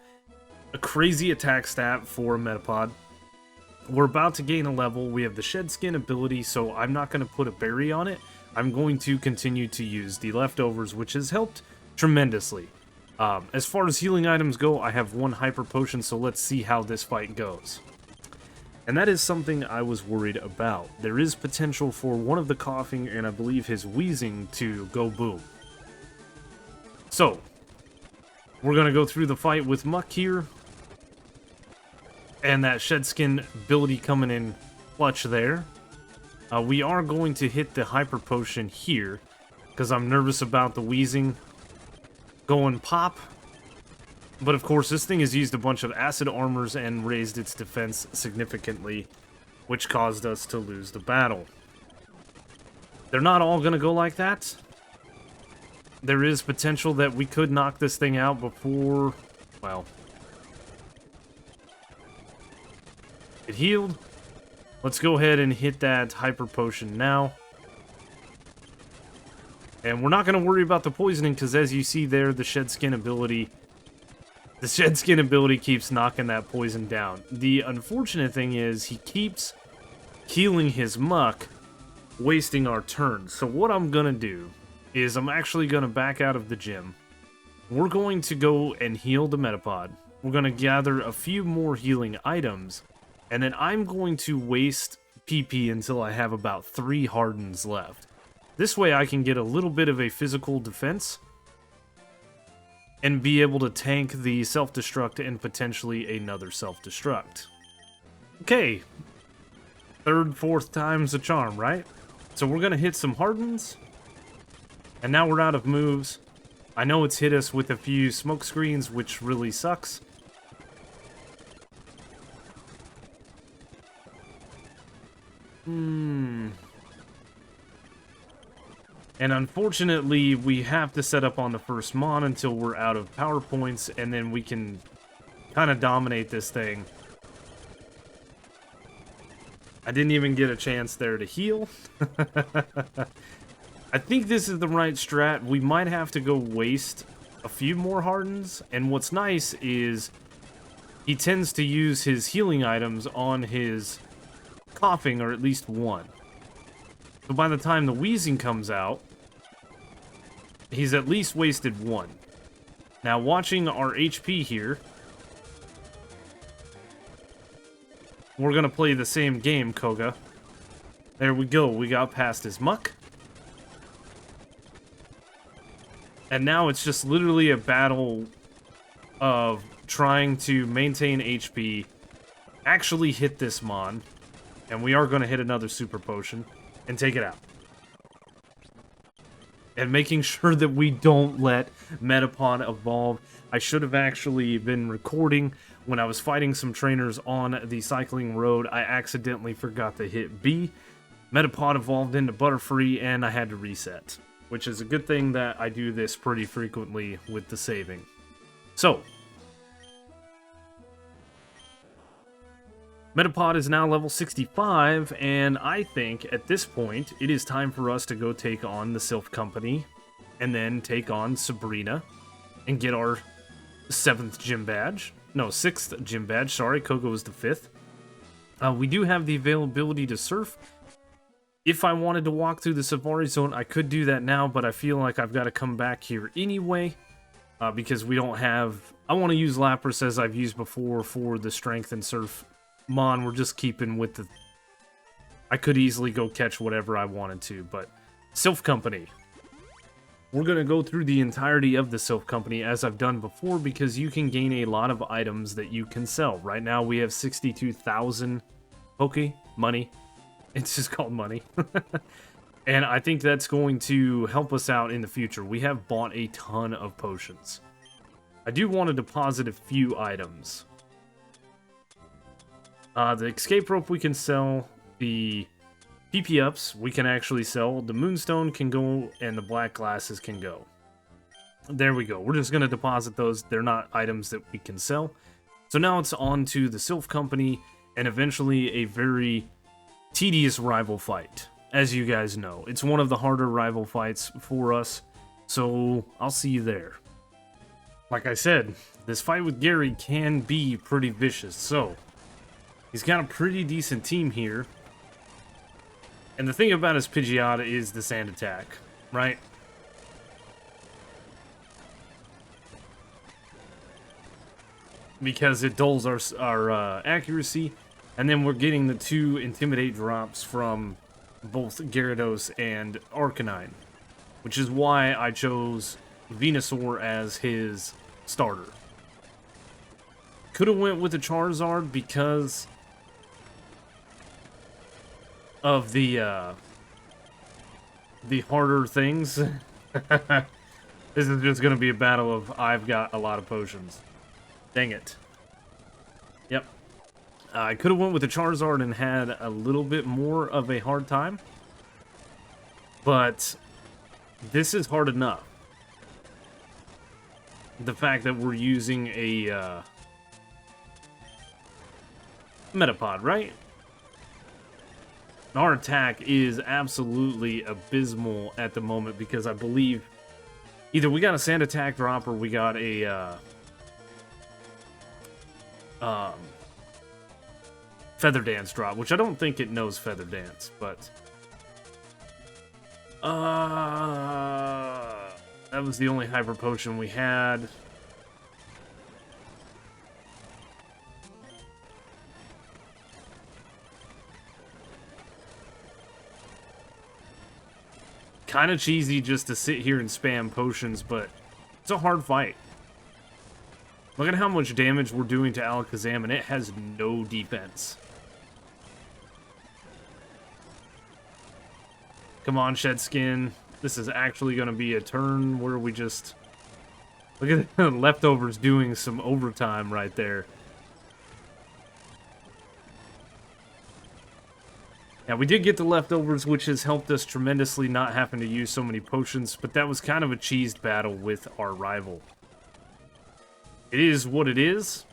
a crazy attack stat for Metapod. We're about to gain a level. We have the Shed Skin ability, so I'm not going to put a berry on it. I'm going to continue to use the leftovers, which has helped tremendously. As far as healing items go, I have one Hyper Potion, so let's see how this fight goes. And that is something I was worried about. There is potential for one of the coughing and I believe his wheezing to go boom. So, we're going to go through the fight with Muck here. And that Shed Skin ability coming in clutch there. We are going to hit the Hyper Potion here, because I'm nervous about the wheezing going pop. But of course, this thing has used a bunch of acid armors and raised its defense significantly, which caused us to lose the battle. They're not all going to go like that. There is potential that we could knock this thing out before, well, it healed. Let's go ahead and hit that Hyper Potion now. And we're not going to worry about the poisoning, because as you see there, the Shed Skin ability keeps knocking that poison down. The unfortunate thing is, he keeps healing his Muck, wasting our turn. So what I'm going to do is I'm actually going to back out of the gym. We're going to go and heal the Metapod. We're going to gather a few more healing items, and then I'm going to waste PP until I have about 3 Hardens left. This way I can get a little bit of a physical defense and be able to tank the self-destruct and potentially another self-destruct. Okay, 3rd, 4th time's a charm, right? So we're going to hit some Hardens, and now we're out of moves. I know it's hit us with a few smoke screens, which really sucks. And unfortunately, we have to set up on the first mon until we're out of power points, and then we can kind of dominate this thing. I didn't even get a chance there to heal. I think this is the right strat. We might have to go waste a few more hardens, and what's nice is he tends to use his healing items on his coughing, or at least one. So by the time the wheezing comes out, he's at least wasted one. Now, watching our HP here, we're going to play the same game, Koga. There we go. We got past his muck. And now it's just literally a battle of trying to maintain HP, actually hit this mon, and we are going to hit another super potion and take it out. And making sure that we don't let Metapod evolve. I should have actually been recording when I was fighting some trainers on the cycling road. I accidentally forgot to hit B. Metapod evolved into Butterfree, and I had to reset. Which is a good thing that I do this pretty frequently with the saving. So, Metapod is now level 65, and I think at this point it is time for us to go take on the Sylph Company, and then take on Sabrina, and get our 7th gym badge. No, 6th gym badge, sorry, Koga was the 5th. We do have the availability to surf. If I wanted to walk through the Safari Zone, I could do that now, but I feel like I've got to come back here anyway, because we don't have... I want to use Lapras as I've used before for the Strength and Surf Mon. We're just keeping with the... I could easily go catch whatever I wanted to, but... Sylph Company. We're going to go through the entirety of the Sylph Company as I've done before, because you can gain a lot of items that you can sell. Right now we have 62,000 Poke money. It's just called money. And I think that's going to help us out in the future. We have bought a ton of potions. I do want to deposit a few items. The escape rope we can sell. The PP ups we can actually sell. The moonstone can go, and the black glasses can go. There we go. We're just going to deposit those. They're not items that we can sell. So now it's on to the Sylph Company, and eventually a very tedious rival fight, as you guys know. It's one of the harder rival fights for us, so I'll see you there. Like I said, this fight with Gary can be pretty vicious, so he's got a pretty decent team here. And the thing about his Pidgeotto is the sand attack, right? Because it dulls our accuracy. And then we're getting the 2 Intimidate drops from both Gyarados and Arcanine, which is why I chose Venusaur as his starter. Could have went with the Charizard because of the harder things. This is just going to be a battle of I've got a lot of potions. Dang it. Yep. I could have went with the Charizard and had a little bit more of a hard time. But this is hard enough. The fact that we're using a Metapod, right? Our attack is absolutely abysmal at the moment because I believe either we got a sand attack drop or we got a Feather Dance drop, which I don't think it knows Feather Dance, but that was the only Hyper Potion we had. Kind of cheesy just to sit here and spam potions, but it's a hard fight. Look at how much damage we're doing to Alakazam, and it has no defense. Come on, Shed Skin. This is actually going to be a turn where we just Look at the leftovers doing some overtime right there. Yeah, we did get the leftovers, which has helped us tremendously not having to use so many potions, but that was kind of a cheesed battle with our rival. It is what it is.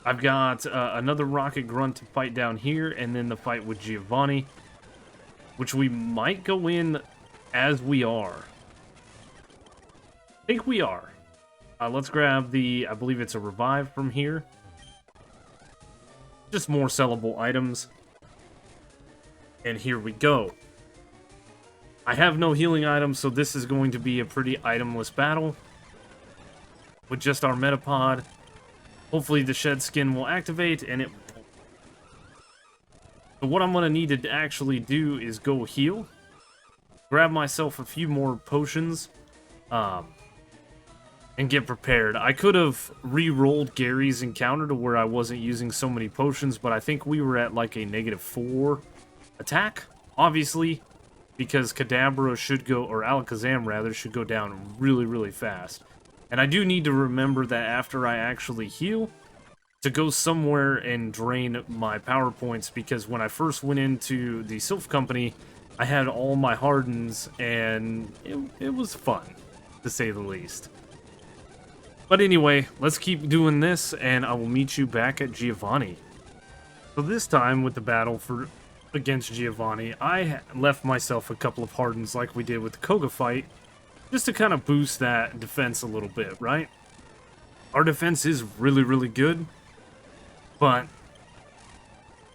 I've got another Rocket Grunt to fight down here, and then the fight with Giovanni, which we might go in as we are. I think we are. Let's grab the, I believe it's a revive from here. Just more sellable items. And here we go. I have no healing items, so this is going to be a pretty itemless battle. With just our Metapod. Hopefully the shed skin will activate, and it won't. So what I'm going to need to actually do is go heal. Grab myself a few more potions. And get prepared. I could have re-rolled Gary's encounter to where I wasn't using so many potions, but I think we were at like a -4 attack, obviously, because Kadabra should go, or Alakazam rather, should go down really, really fast. And I do need to remember that after I actually heal, to go somewhere and drain my power points, because when I first went into the Sylph Company, I had all my Hardens, and it was fun, to say the least. But anyway, let's keep doing this, and I will meet you back at Giovanni. So this time, with the battle against Giovanni, I left myself a couple of Hardens like we did with the Koga fight, just to kind of boost that defense a little bit, right? Our defense is really, really good, but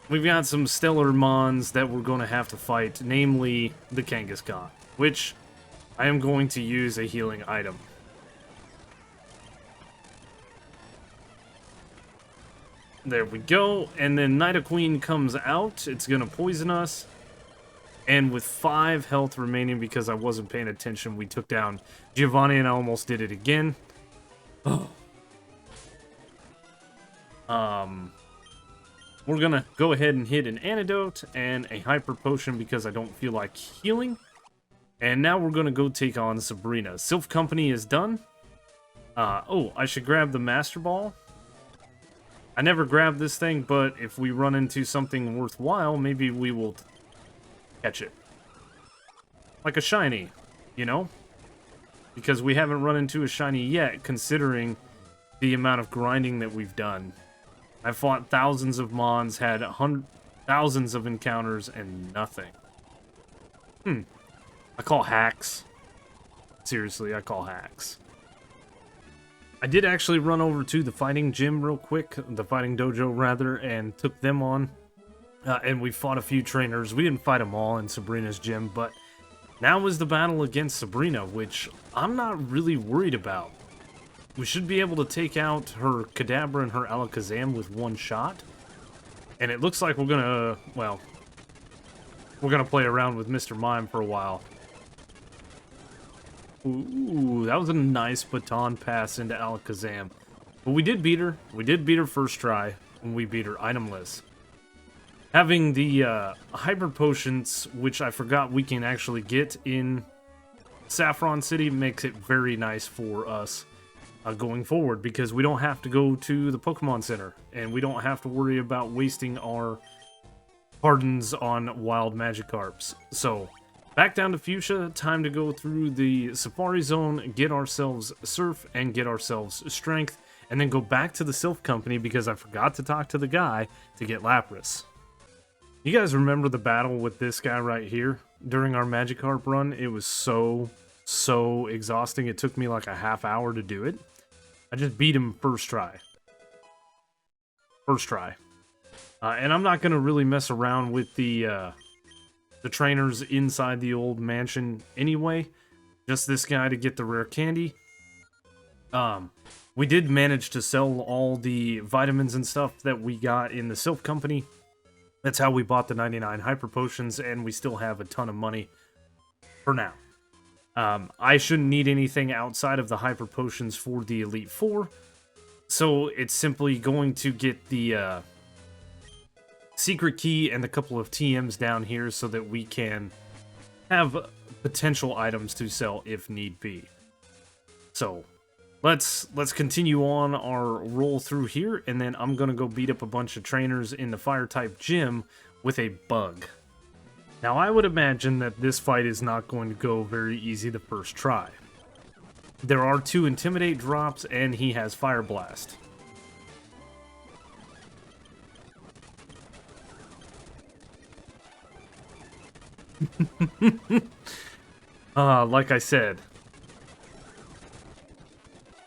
we've got some stellar mons that we're going to have to fight, namely the Kangaskhan, which I am going to use a healing item. There we go, and then Nidoqueen comes out. It's going to poison us. And with 5 health remaining, because I wasn't paying attention, we took down Giovanni, and I almost did it again. Oh. We're going to go ahead and hit an antidote and a hyper potion because I don't feel like healing. And now we're going to go take on Sabrina. Sylph Company is done. Oh, I should grab the Master Ball. I never grabbed this thing, but if we run into something worthwhile, maybe we will catch it. Like a shiny, you know? Because we haven't run into a shiny yet, considering the amount of grinding that we've done. I fought thousands of mons, had thousands of encounters, and nothing. I call hacks. Seriously, I call hacks. I did actually run over to the fighting gym real quick, the fighting dojo rather, and took them on. And we fought a few trainers. We didn't fight them all in Sabrina's gym, but now is the battle against Sabrina, which I'm not really worried about. We should be able to take out her Kadabra and her Alakazam with one shot. And it looks like we're gonna, well, we're gonna play around with Mr. Mime for a while. Ooh, that was a nice baton pass into Alakazam. But we did beat her. We did beat her first try, and we beat her itemless. Having the Hyper Potions, which I forgot we can actually get in Saffron City, makes it very nice for us going forward, because we don't have to go to the Pokemon Center, and we don't have to worry about wasting our Hardens on wild Magikarps. So, back down to Fuchsia, time to go through the Safari Zone, get ourselves Surf, and get ourselves Strength, and then go back to the Sylph Company, because I forgot to talk to the guy to get Lapras. You guys remember the battle with this guy right here during our Magikarp run? It was so exhausting. It took me like a half hour to do it. I just beat him first try. And I'm not going to really mess around with the trainers inside the old mansion anyway. Just this guy to get the rare candy. We did manage to sell all the vitamins and stuff that we got in the Sylph Company. That's how we bought the 99 Hyper Potions, and we still have a ton of money for now. I shouldn't need anything outside of the Hyper Potions for the Elite Four, so it's simply going to get the secret key and a couple of TMs down here so that we can have potential items to sell if need be. So, let's continue on our roll through here, and then I'm gonna go beat up a bunch of trainers in the fire type gym with a bug. Now I would imagine that this fight is not going to go very easy the first try. There are 2 intimidate drops, and he has fire blast. Like I said,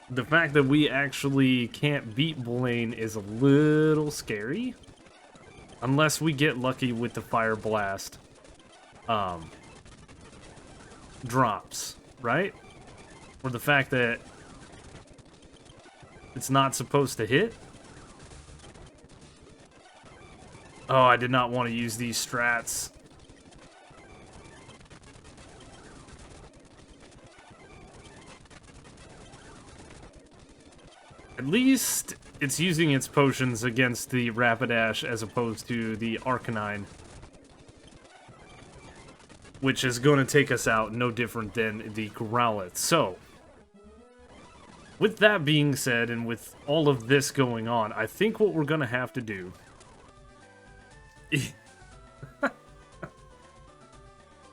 the fact that we actually can't beat Blaine is a little scary. Unless we get lucky with the fire blast drops, right? Or the fact that it's not supposed to hit. Oh, I did not want to use these strats. At least it's using its potions against the Rapidash as opposed to the Arcanine, which is going to take us out no different than the Growlithe. So, with that being said, and with all of this going on, I think what we're going to have to do...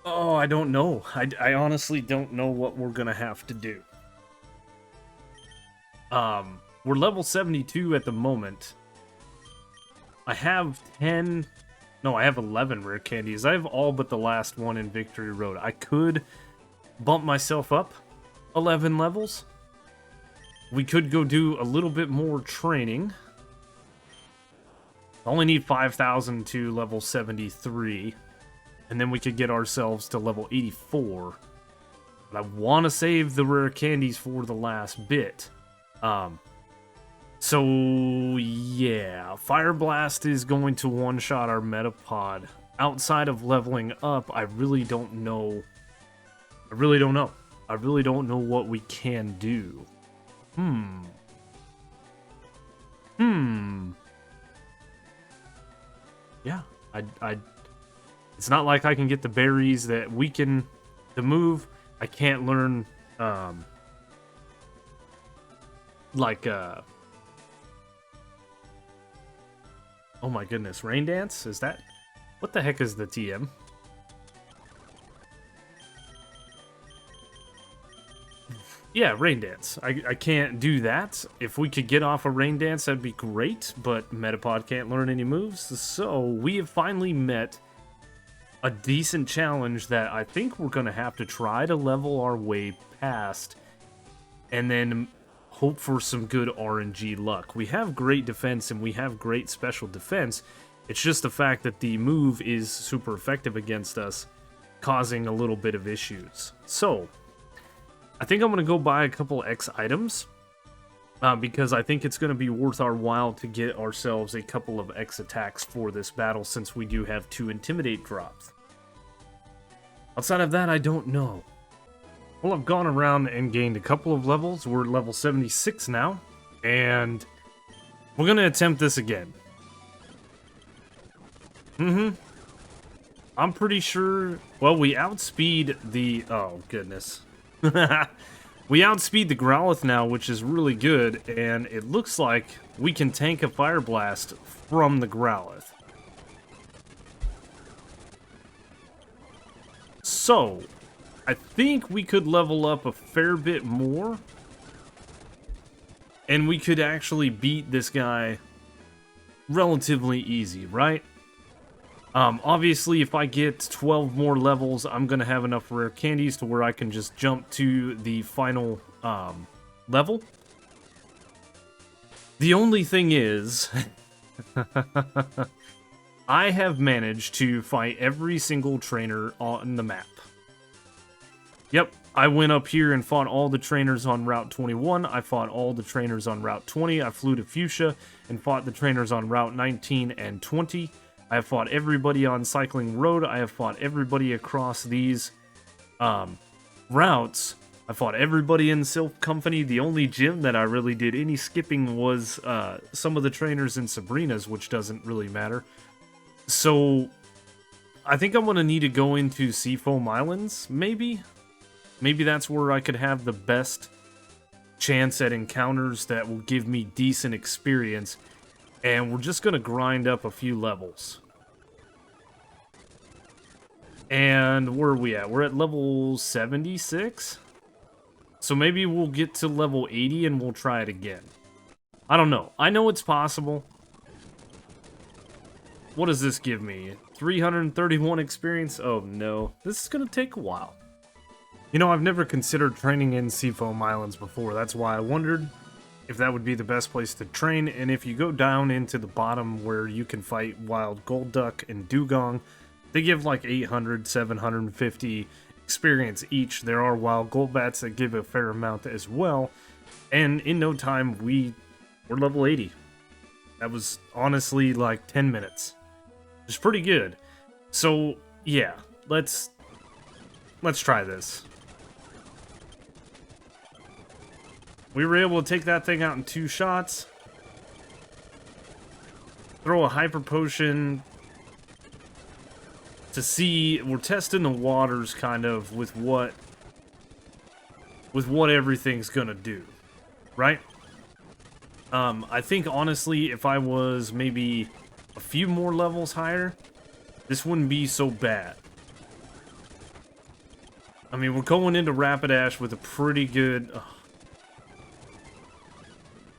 Oh, I don't know. I honestly don't know what we're going to have to do. We're level 72 at the moment. I have 10... No, I have 11 rare candies. I have all but the last one in Victory Road. I could bump myself up 11 levels. We could go do a little bit more training. I only need 5,000 to level 73. And then we could get ourselves to level 84. But I want to save the rare candies for the last bit. So, yeah, Fire Blast is going to one-shot our Metapod. Outside of leveling up, I really don't know. I really don't know what we can do. Yeah, it's not like I can get the berries that weaken the move. I can't learn, oh my goodness, Rain Dance? Is that... What the heck is the TM? Yeah, Rain Dance. I can't do that. If we could get off a Rain Dance, that'd be great, but Metapod can't learn any moves, so we have finally met a decent challenge that I think we're going to have to try to level our way past, and then hope for some good RNG luck. We have great defense and we have great special defense. It's just the fact that the move is super effective against us, causing a little bit of issues. So, I think I'm going to go buy a couple X items, because I think it's going to be worth our while to get ourselves a couple of X attacks for this battle, since we do have 2 Intimidate drops. Outside of that, I don't know. Well, I've gone around and gained a couple of levels. We're at level 76 now, and we're going to attempt this again. I'm pretty sure... Well, we outspeed the... Oh, goodness. We outspeed the Growlithe now, which is really good, and it looks like we can tank a Fire Blast from the Growlithe. So... I think we could level up a fair bit more, and we could actually beat this guy relatively easy, right? Obviously, if I get 12 more levels, I'm going to have enough rare candies to where I can just jump to the final level. The only thing is, I have managed to fight every single trainer on the map. Yep, I went up here and fought all the trainers on Route 21, I fought all the trainers on Route 20, I flew to Fuchsia and fought the trainers on Route 19 and 20, I have fought everybody on Cycling Road, I have fought everybody across these routes, I fought everybody in Silph Company. The only gym that I really did any skipping was some of the trainers in Sabrina's, which doesn't really matter. So, I think I'm going to need to go into Seafoam Islands, maybe? Maybe that's where I could have the best chance at encounters that will give me decent experience, and we're just gonna grind up a few levels. And where are we at? We're at level 76? So maybe we'll get to level 80 and we'll try it again. I don't know. I know it's possible. What does this give me? 331 experience? Oh no. This is gonna take a while. You know, I've never considered training in Seafoam Islands before. That's why I wondered if that would be the best place to train. And if you go down into the bottom where you can fight wild Golduck and Dugong, they give like 800, 750 experience each. There are wild Golbats that give a fair amount as well. And in no time, we're level 80. That was honestly like 10 minutes. It's pretty good. So, yeah, let's try this. We were able to take that thing out in 2 shots. Throw a hyper potion to see. We're testing the waters kind of with what everything's gonna do, right? I think honestly, if I was maybe a few more levels higher, this wouldn't be so bad. I mean, we're going into Rapidash with a pretty good...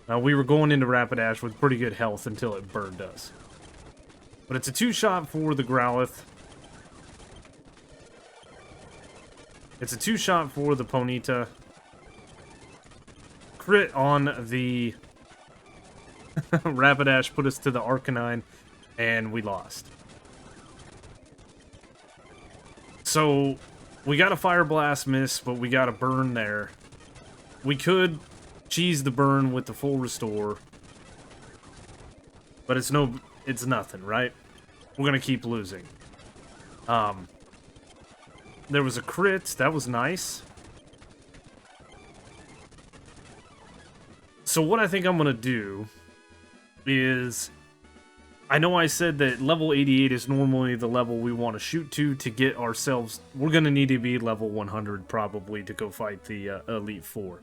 we were going into Rapidash with pretty good health until it burned us. But it's a 2-shot for the Growlithe. It's a 2-shot for the Ponyta. Crit on the Rapidash put us to the Arcanine, and we lost. So, we got a Fire Blast miss, but we got a burn there. We could cheese the burn with the full restore, but it's nothing, right? We're gonna keep losing. There was a crit, that was nice. So what I think I'm gonna do is, I know I said that level 88 is normally the level we want to shoot to get ourselves... We're gonna need to be level 100 probably to go fight the Elite Four.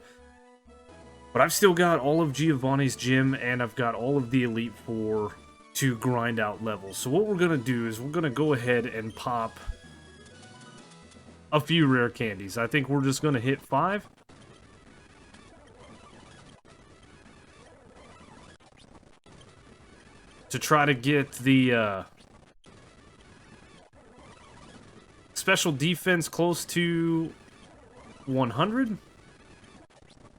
But I've still got all of Giovanni's gym, and I've got all of the Elite Four to grind out levels. So what we're gonna do is we're gonna go ahead and pop a few rare candies. I think we're just gonna hit 5. To try to get the special defense close to 100.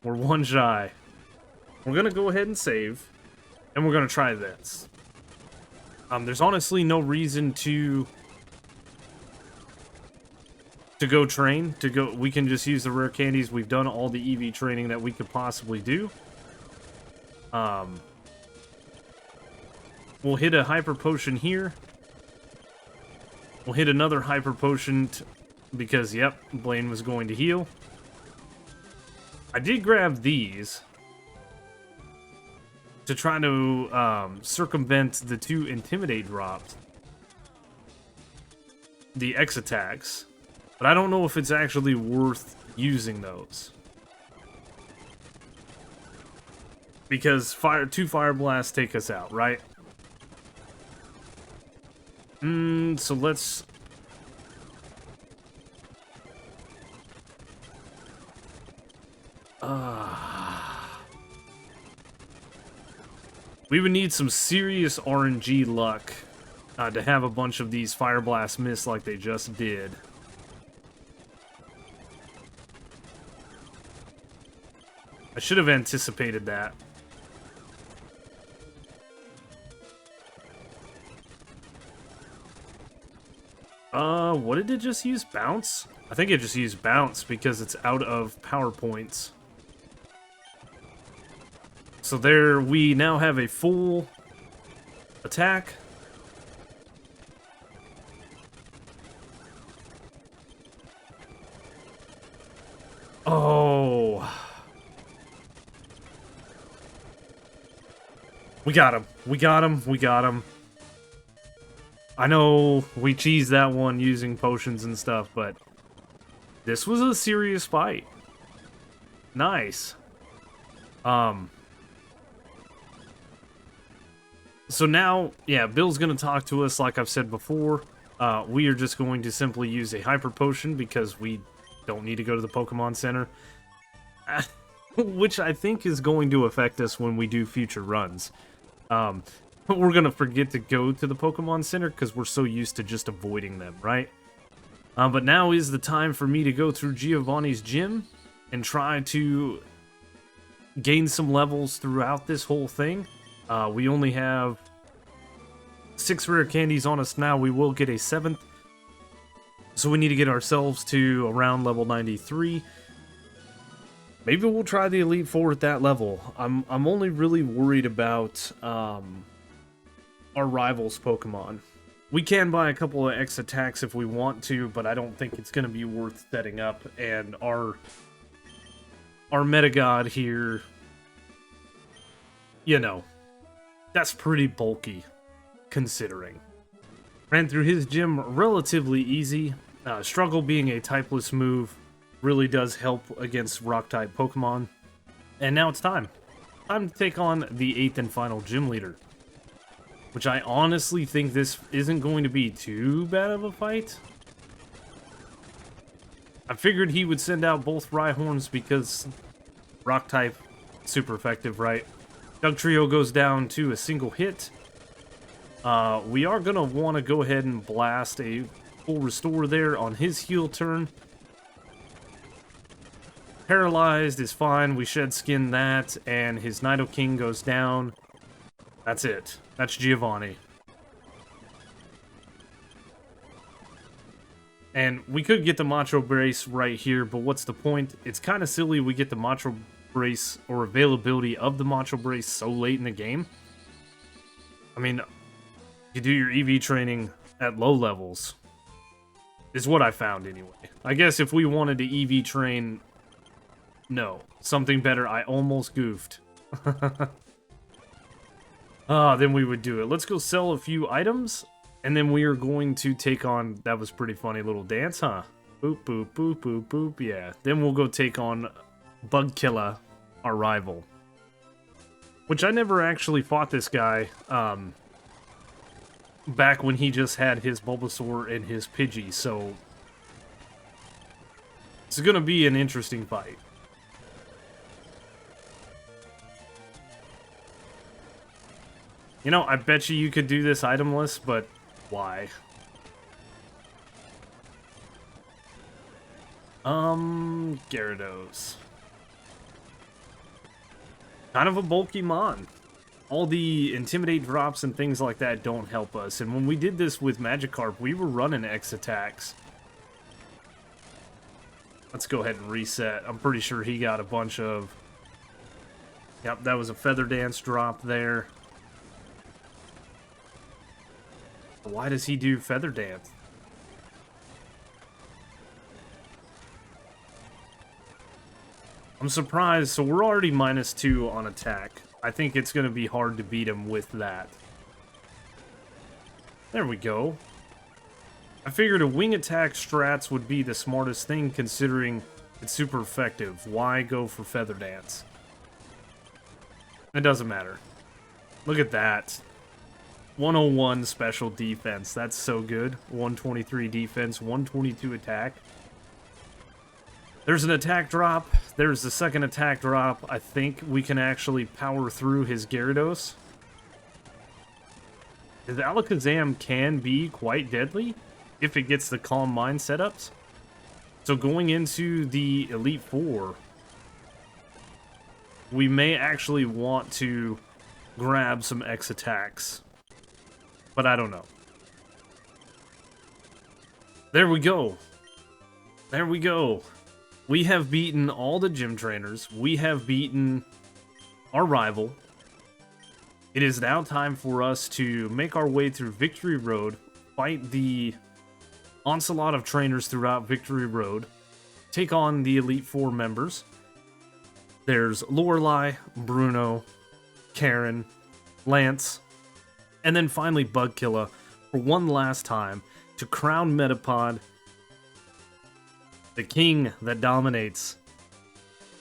We're 1 shy. We're gonna go ahead and save, and we're gonna try this. There's honestly no reason to go train. We can just use the rare candies. We've done all the EV training that we could possibly do. We'll hit a hyper potion here. We'll hit another hyper potion because, yep, Blaine was going to heal. I did grab these to try to circumvent the 2 Intimidate drops. The X attacks. But I don't know if it's actually worth using those. Because 2 Fire Blasts take us out, right? So let's... we would need some serious RNG luck to have a bunch of these Fire Blast miss like they just did. I should have anticipated that. What did it just use? Bounce? I think it just used Bounce because it's out of power points. So there, we now have a full attack. Oh. We got him. We got him. We got him. I know we cheesed that one using potions and stuff, but this was a serious fight. Nice. So now, yeah, Bill's going to talk to us like I've said before. We are just going to simply use a Hyper Potion because we don't need to go to the Pokemon Center. Which I think is going to affect us when we do future runs. We're going to forget to go to the Pokemon Center because we're so used to just avoiding them, right? But now is the time for me to go through Giovanni's gym and try to gain some levels throughout this whole thing. We only have 6 rare candies on us now. We will get a 7th. So we need to get ourselves to around level 93. Maybe we'll try the Elite Four at that level. I'm only really worried about our rivals Pokemon. We can buy a couple of X attacks if we want to, but I don't think it's going to be worth setting up. And our Metagod here, you know, that's pretty bulky, considering. Ran through his gym relatively easy. Struggle being a typeless move really does help against Rock-type Pokemon. And now it's time. Time to take on the 8th and final gym leader. Which I honestly think this isn't going to be too bad of a fight. I figured he would send out both Rhyhorns because Rock-type, super effective, right? Dugtrio goes down to a single hit. We are going to want to go ahead and blast a full restore there on his heal turn. Paralyzed is fine. We shed skin that, and his Nidoking goes down. That's it. That's Giovanni. And we could get the Macho Brace right here, but what's the point? It's kind of silly we get the Macho Brace or availability of the Macho Brace so late in the game. I mean, you do your EV training at low levels, is what I found anyway. I guess if we wanted to EV train, no, something better, I almost goofed. Then we would do it. Let's go sell a few items, and then we are going to take on, that was pretty funny little dance, huh? Boop, boop, boop, boop, boop, yeah. Then we'll go take on Bugkilla, our rival. Which I never actually fought this guy, back when he just had his Bulbasaur and his Pidgey, so it's gonna be an interesting fight. You know, I bet you could do this itemless, but why? Gyarados. Kind of a bulky mon. All the Intimidate drops and things like that don't help us. And when we did this with Magikarp, we were running X attacks. Let's go ahead and reset. I'm pretty sure he got a bunch of... Yep, that was a Feather Dance drop there. Why does he do Feather Dance? I'm surprised. So we're already -2 on attack. I think it's going to be hard to beat him with that. There we go. I figured a wing attack strats would be the smartest thing considering it's super effective. Why go for Feather Dance? It doesn't matter. Look at that. 101 special defense. That's so good. 123 defense, 122 attack. There's an attack drop. There's the second attack drop. I think we can actually power through his Gyarados. The Alakazam can be quite deadly if it gets the Calm Mind setups. So going into the Elite Four, we may actually want to grab some X attacks. But I don't know. There we go. There we go. We have beaten all the gym trainers. We have beaten our rival. It is now time for us to make our way through Victory Road, fight the onslaught of trainers throughout Victory Road, take on the Elite Four members. There's Lorelei, Bruno, Karen, Lance, and then finally Bugkilla for one last time to crown Metapod the king that dominates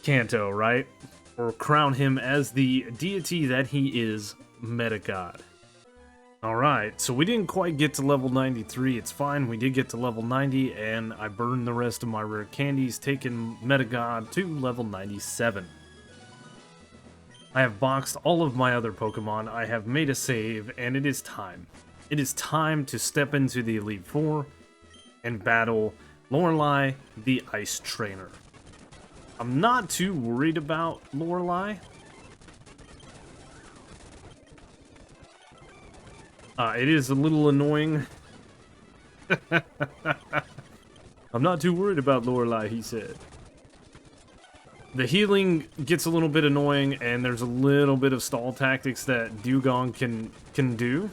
Kanto, right? or crown him as the deity that he is, Meta God. Alright, so we didn't quite get to level 93, it's fine, we did get to level 90, and I burned the rest of my rare candies, taking Meta God to level 97. I have boxed all of my other Pokemon, I have made a save, and it is time. It is time to step into the Elite Four and battle Lorelei, the Ice Trainer. I'm not too worried about Lorelei. It is a little annoying. I'm not too worried about Lorelei, he said. The healing gets a little bit annoying, and there's a little bit of stall tactics that Dugong can do.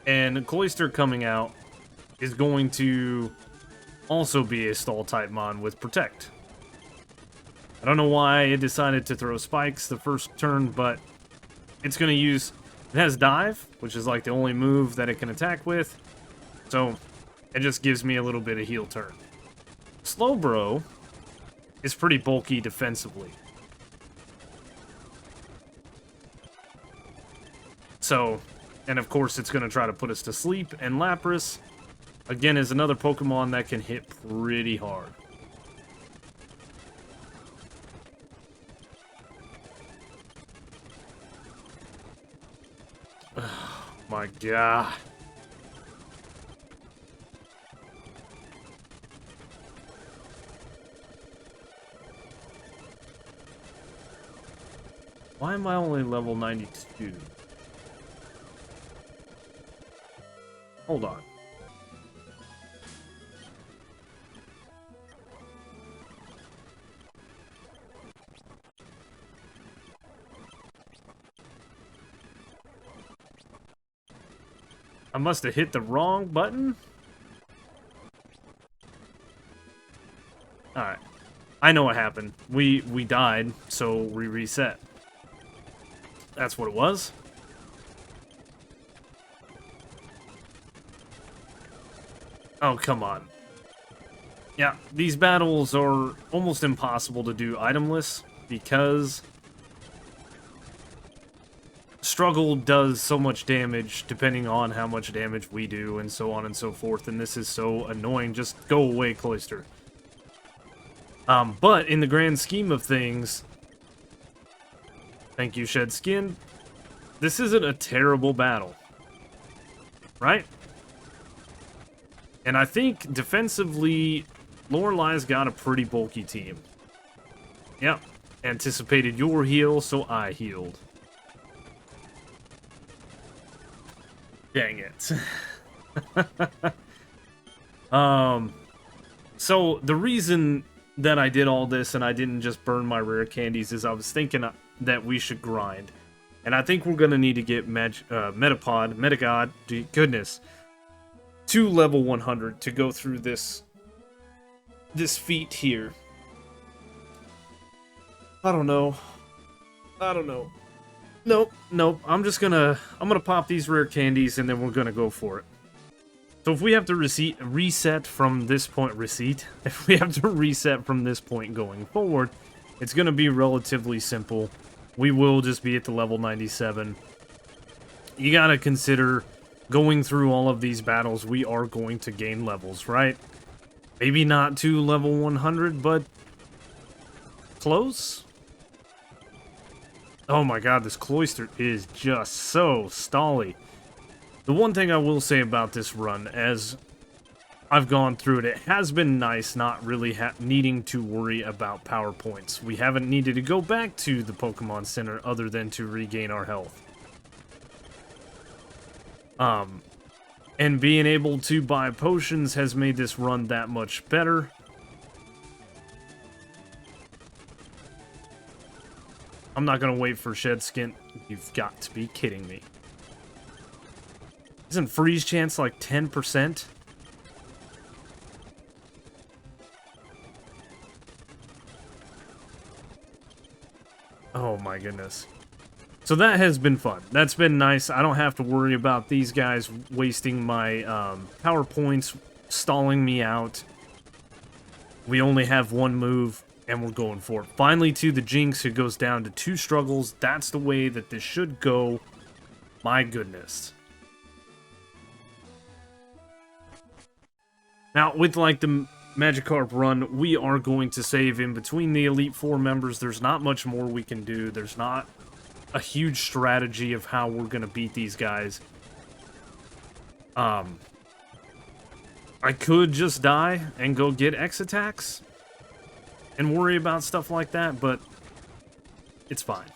And Cloyster coming out is going to also be a stall type mon with Protect. I don't know why it decided to throw spikes the first turn, but it's going to use... It has Dive, which is like the only move that it can attack with. So, it just gives me a little bit of heal turn. Slowbro is pretty bulky defensively. So, and of course it's going to try to put us to sleep. And Lapras, again, is another Pokemon that can hit pretty hard. Oh my god. Why am I only level 92? Hold on. I must have hit the wrong button. Alright. I know what happened. We died, so we reset. That's what it was. Oh, come on. Yeah, these battles are almost impossible to do itemless because Struggle does so much damage depending on how much damage we do and so on and so forth, and this is so annoying. Just go away, Cloyster. But in the grand scheme of things, thank you, Shed Skin, this isn't a terrible battle, right? And I think defensively, Lorelei's got a pretty bulky team. Yep, anticipated your heal, so I healed. Dang it. So the reason that I did all this and I didn't just burn my rare candies is I was thinking that we should grind. And I think we're going to need to get Metapod, Metagod, goodness, to level 100 to go through this feat here. I don't know. Nope. I'm gonna pop these rare candies and then we're gonna go for it. So if we have to reset from this point going forward, it's gonna be relatively simple. We will just be at the level 97. You gotta consider going through all of these battles, we are going to gain levels, right? Maybe not to level 100, but close? Oh my god, this Cloyster is just so stally. The one thing I will say about this run, as I've gone through it, it has been nice not really needing to worry about power points. We haven't needed to go back to the Pokemon Center other than to regain our health. And being able to buy potions has made this run that much better. I'm not gonna wait for Shed Skin. You've got to be kidding me. Isn't freeze chance like 10%? Oh my goodness. So that has been fun. That's been nice. I don't have to worry about these guys wasting my power points, stalling me out. We only have one move, And we're going for it. Finally to the Jinx, who goes down to 2 struggles. That's the way that this should go. My goodness. Now, with like the Magikarp run, we are going to save in between the Elite Four members. There's not much more we can do. There's not a huge strategy of how we're going to beat these guys. I could just die and go get X attacks and worry about stuff like that, but it's fine.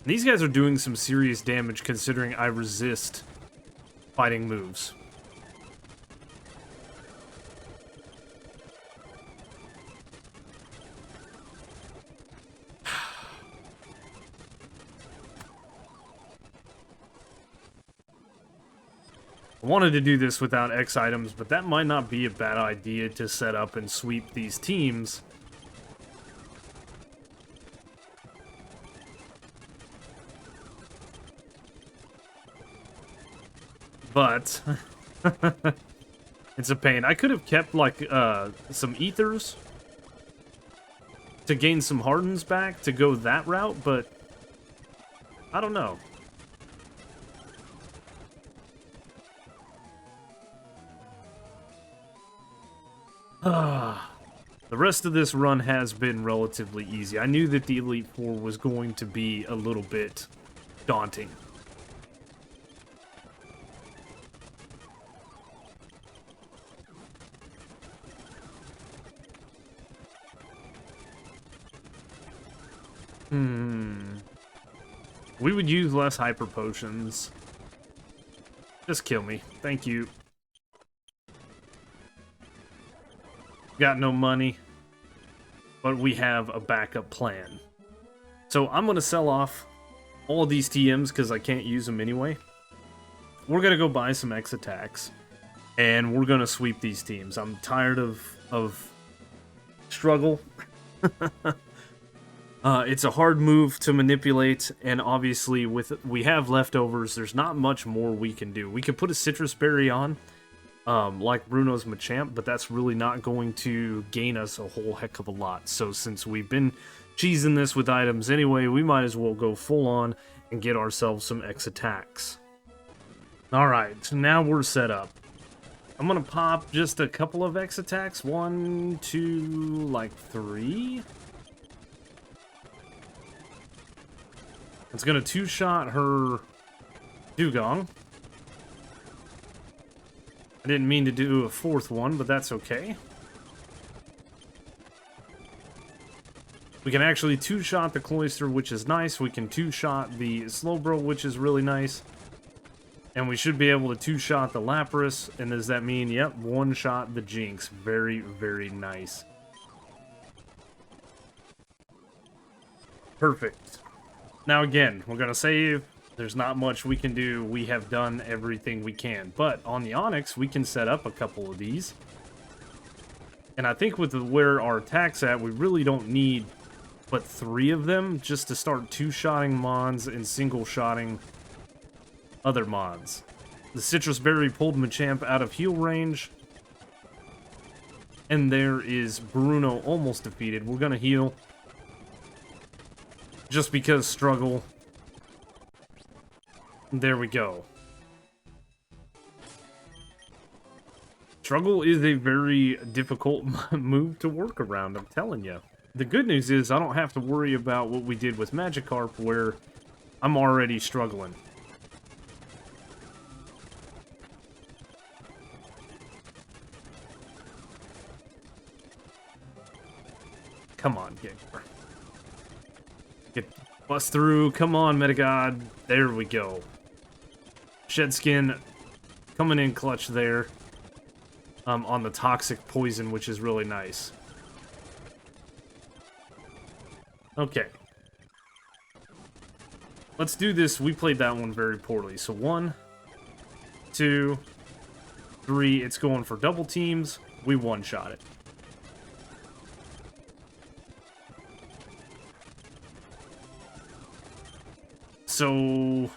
These guys are doing some serious damage considering I resist fighting moves. I wanted to do this without X items, but that might not be a bad idea to set up and sweep these teams. But it's a pain. I could have kept like some ethers to gain some hardens back to go that route, but I don't know. The rest of this run has been relatively easy. I knew that the Elite Four was going to be a little bit daunting. We would use less hyper potions. Just kill me. Thank you. Got no money, but we have a backup plan. So I'm going to sell off all of these TMs because I can't use them anyway. We're going to go buy some X attacks, and we're going to sweep these teams. I'm tired of struggle. It's a hard move to manipulate, and obviously we have leftovers. There's not much more we can do. We could put a citrus berry on, like Bruno's Machamp, but that's really not going to gain us a whole heck of a lot. So since we've been cheesing this with items anyway, we might as well go full on and get ourselves some X attacks. Alright, so now we're set up. I'm gonna pop just a couple of X attacks. 1, 2, like 3. It's gonna two-shot her Dugong. I didn't mean to do a 4th one, but that's okay. We can actually two-shot the Cloyster, which is nice. We can two-shot the Slowbro, which is really nice. And we should be able to two-shot the Lapras. And does that mean, yep, one-shot the Jinx. Very, very nice. Perfect. Now again, we're gonna save. There's not much we can do. We have done everything we can. But on the Onyx, we can set up a couple of these. And I think with where our attack's at, we really don't need but 3 of them just to start two-shotting Mons and single-shotting other Mons. The Citrus Berry pulled Machamp out of heal range. And there is Bruno almost defeated. We're gonna heal. Just because struggle. There we go. Struggle is a very difficult move to work around, I'm telling you. The good news is I don't have to worry about what we did with Magikarp, where I'm already struggling. Come on, get bust through. Come on, Metagod. There we go. Shedskin coming in clutch there. On the toxic poison, which is really nice. Okay. Let's do this. We played that one very poorly. So 1, 2, 3. It's going for double teams. We one-shot it. So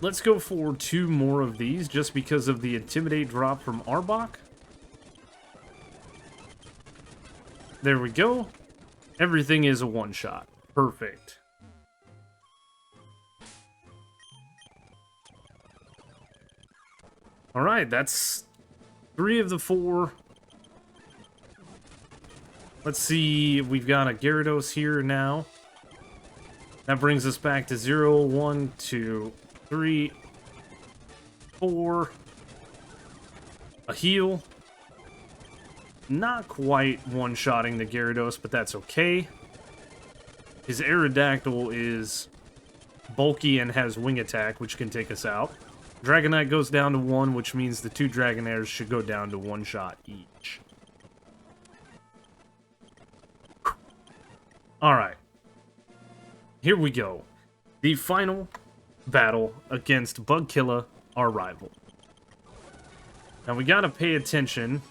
Let's go for 2 more of these, just because of the Intimidate drop from Arbok. There we go. Everything is a one-shot. Perfect. Alright, that's 3 of the 4. Let's see, we've got a Gyarados here now. That brings us back to 0, 1, 2, 3, 4. A heal. Not quite one-shotting the Gyarados, but that's okay. His Aerodactyl is bulky and has wing attack, which can take us out. Dragonite goes down to 1, which means the 2 Dragonairs should go down to 1 shot each. Alright. Here we go. The final battle against Bugkilla, our rival. Now we gotta pay attention.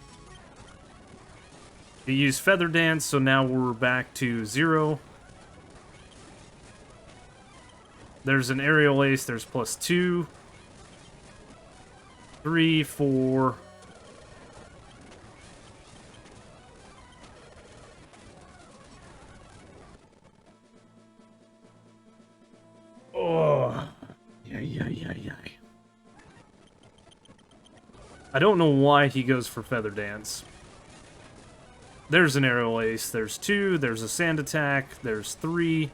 He used Feather Dance, so now we're back to 0. There's an Aerial Ace, there's +2. 3, 4. Oh. Yeah. I don't know why he goes for Feather Dance. There's an Aerial Ace, there's 2, there's a Sand Attack, there's 3,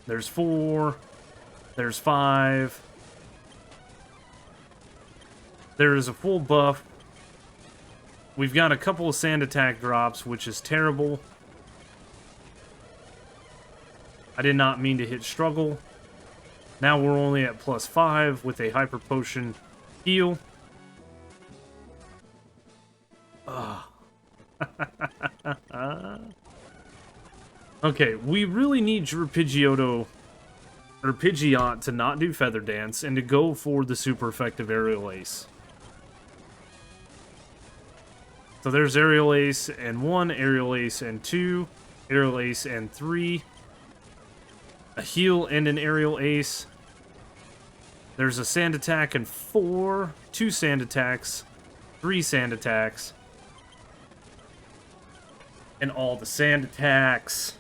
there's 4, there's 5. There is a full buff. We've got a couple of Sand Attack drops, which is terrible. I did not mean to hit Struggle. Now we're only at +5 with a Hyper Potion heal. Okay, we really need your Pidgeotto or Pidgeot to not do Feather Dance and to go for the super effective Aerial Ace. So there's Aerial Ace and 1, Aerial Ace and 2, Aerial Ace and 3, a heal and an Aerial Ace. There's a Sand Attack and 4, 2 Sand Attacks, 3 Sand Attacks, and all the Sand Attacks.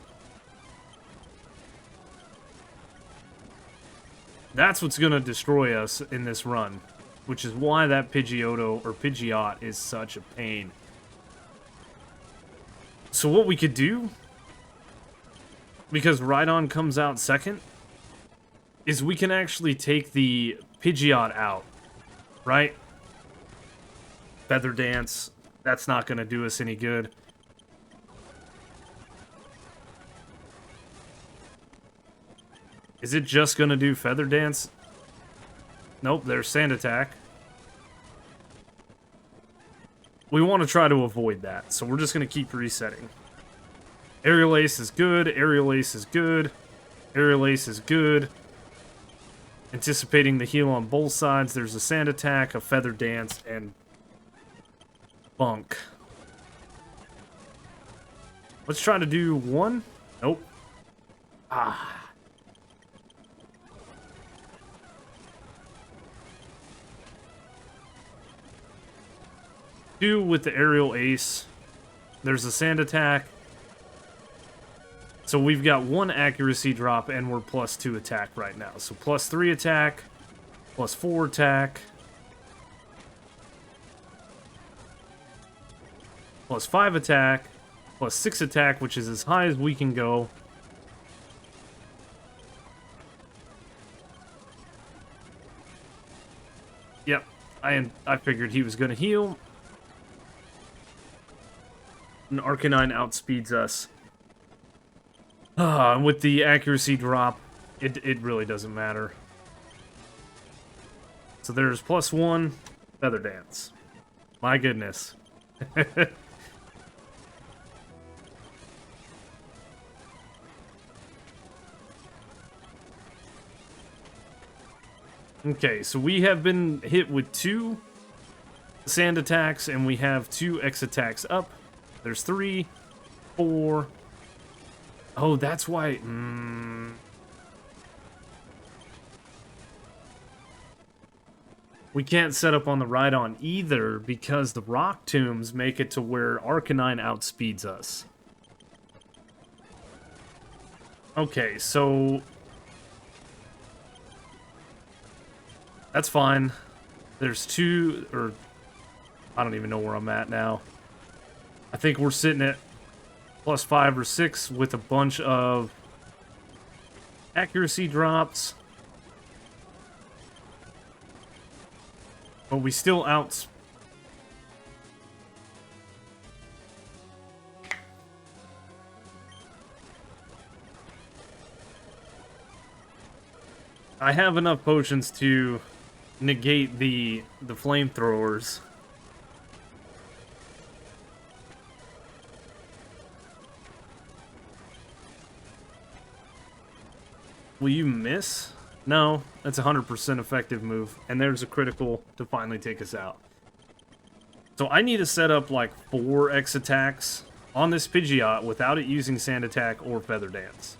That's what's going to destroy us in this run, which is why that Pidgeotto or Pidgeot is such a pain. So what we could do, because Rhydon comes out second, is we can actually take the Pidgeot out, right? Feather Dance, that's not going to do us any good. Is it just going to do Feather Dance? Nope, there's Sand Attack. We want to try to avoid that, so we're just going to keep resetting. Aerial Ace is good, Aerial Ace is good, Aerial Ace is good. Anticipating the heal on both sides, there's a Sand Attack, a Feather Dance, and Bunk. Let's try to do 1. Nope. Ah. Do with the Aerial Ace. There's a Sand Attack. So we've got 1 accuracy drop and we're +2 attack right now. So +3 attack, +4 attack, +5 attack, +6 attack, which is as high as we can go. Yep, I figured he was going to heal. And Arcanine outspeeds us. And with the accuracy drop, it really doesn't matter. So there's +1, Feather Dance. My goodness. Okay, so we have been hit with 2 Sand Attacks, and we have 2 X attacks up. There's 3, 4. Oh, that's why. We can't set up on the Rhydon either because the rock tombs make it to where Arcanine outspeeds us. Okay, so that's fine. There's two, or I don't even know where I'm at now. I think we're sitting at +5 or 6 with a bunch of accuracy drops. But we still I have enough potions to negate the flamethrowers. Will you miss? No, that's a 100% effective move, and there's a critical to finally take us out. So I need to set up like 4 X attacks on this Pidgeot without it using Sand Attack or Feather Dance.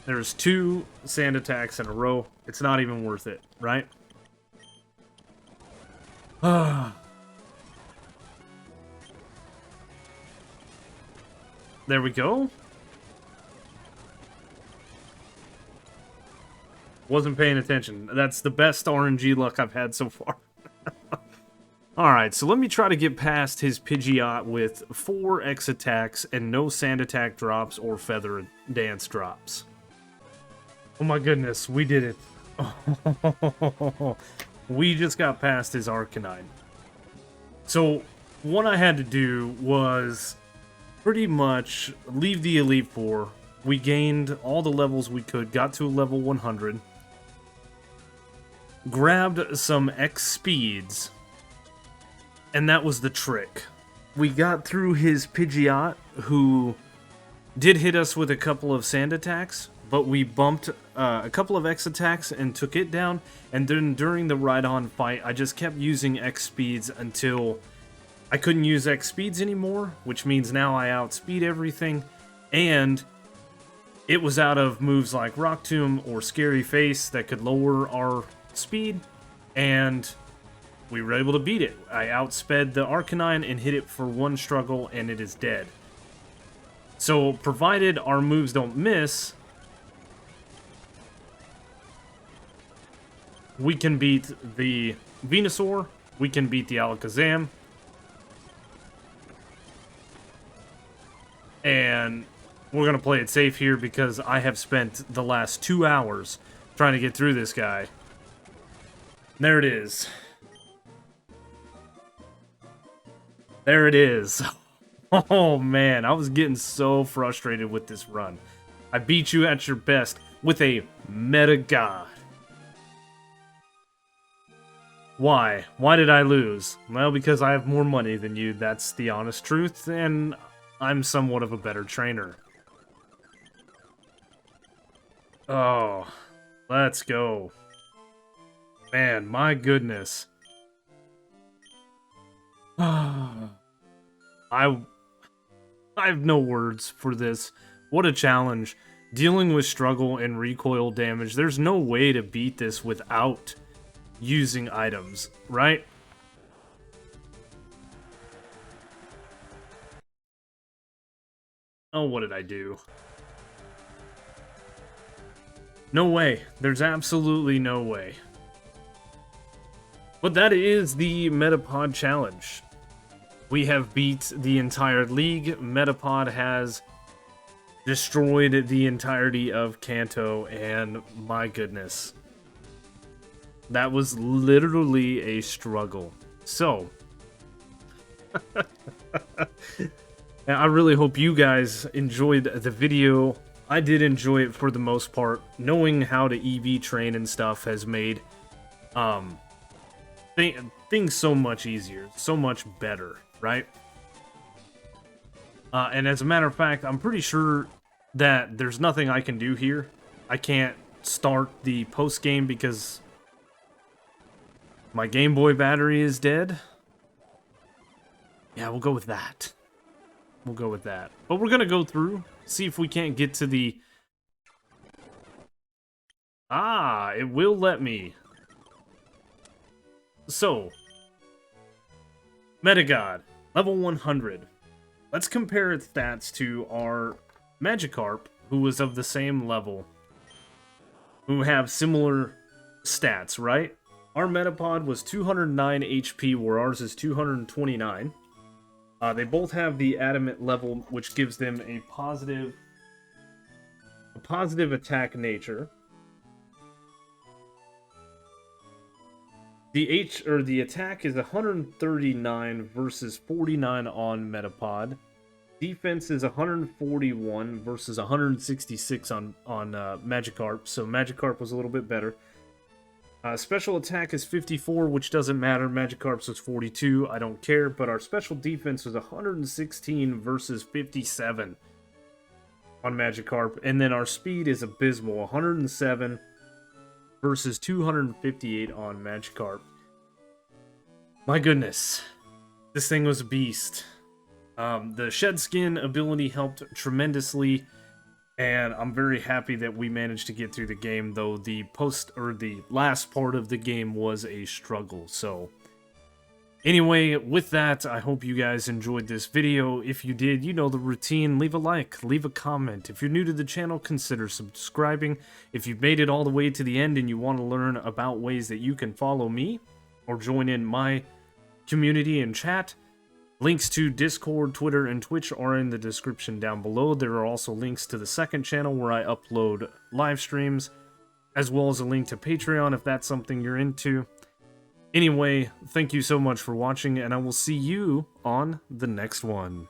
There's 2 Sand Attacks in a row. It's not even worth it, right? There we go. Wasn't paying attention. That's the best RNG luck I've had so far. Alright, so let me try to get past his Pidgeot with 4 X attacks and no Sand Attack drops or Feather Dance drops. Oh my goodness, we did it. We just got past his Arcanine. So, what I had to do was pretty much leave the Elite Four. We gained all the levels we could, got to level 100. Grabbed some X speeds, and that was the trick. We got through his Pidgeot, who did hit us with a couple of Sand Attacks, but we bumped a couple of X attacks and took it down, and then during the Rhydon fight, I just kept using X speeds until I couldn't use X speeds anymore, which means now I outspeed everything, and it was out of moves like Rock Tomb or Scary Face that could lower our speed, and we were able to beat it. I outsped the Arcanine and hit it for 1 struggle, and it is dead. So, provided our moves don't miss, we can beat the Venusaur, we can beat the Alakazam, and we're going to play it safe here because I have spent the last 2 hours trying to get through this guy. There it is. There it is. Oh man, I was getting so frustrated with this run. I beat you at your best with a Meta God. Why? Why did I lose? Well, because I have more money than you, that's the honest truth, and I'm somewhat of a better trainer. Oh, let's go. Man, my goodness. I have no words for this. What a challenge. Dealing with struggle and recoil damage. There's no way to beat this without using items, right? Oh, what did I do? No way. There's absolutely no way. But that is the Metapod challenge. We have beat the entire league. Metapod has destroyed the entirety of Kanto, and my goodness. That was literally a struggle. So, I really hope you guys enjoyed the video. I did enjoy it for the most part. Knowing how to EV train and stuff has made things so much easier, so much better, right? And as a matter of fact, I'm pretty sure that there's nothing I can do here. I can't start the post-game because my Game Boy battery is dead. Yeah, we'll go with that. We'll go with that. But we're gonna go through, see if we can't get to the... Ah, it will let me. So, Metagod, level 100. Let's compare its stats to our Magikarp, who was of the same level, who have similar stats, right? Our Metapod was 209 HP, where ours is 229. They both have the Adamant level, which gives them a positive attack nature. The attack is 139 versus 49 on Metapod. Defense is 141 versus 166 on Magikarp, so Magikarp was a little bit better. Special attack is 54, which doesn't matter. Magikarp's was 42, I don't care, but our special defense was 116 versus 57 on Magikarp, and then our speed is abysmal, 107 versus 258 on Magikarp. My goodness, this thing was a beast. The Shed Skin ability helped tremendously, and I'm very happy that we managed to get through the game, though the last part of the game was a struggle. So anyway, with that, I hope you guys enjoyed this video. If you did, you know the routine. Leave a like, leave a comment. If you're new to the channel, consider subscribing. If you've made it all the way to the end and you want to learn about ways that you can follow me or join in my community and chat, links to Discord, Twitter, and Twitch are in the description down below. There are also links to the second channel where I upload live streams, as well as a link to Patreon if that's something you're into. Anyway, thank you so much for watching, and I will see you on the next one.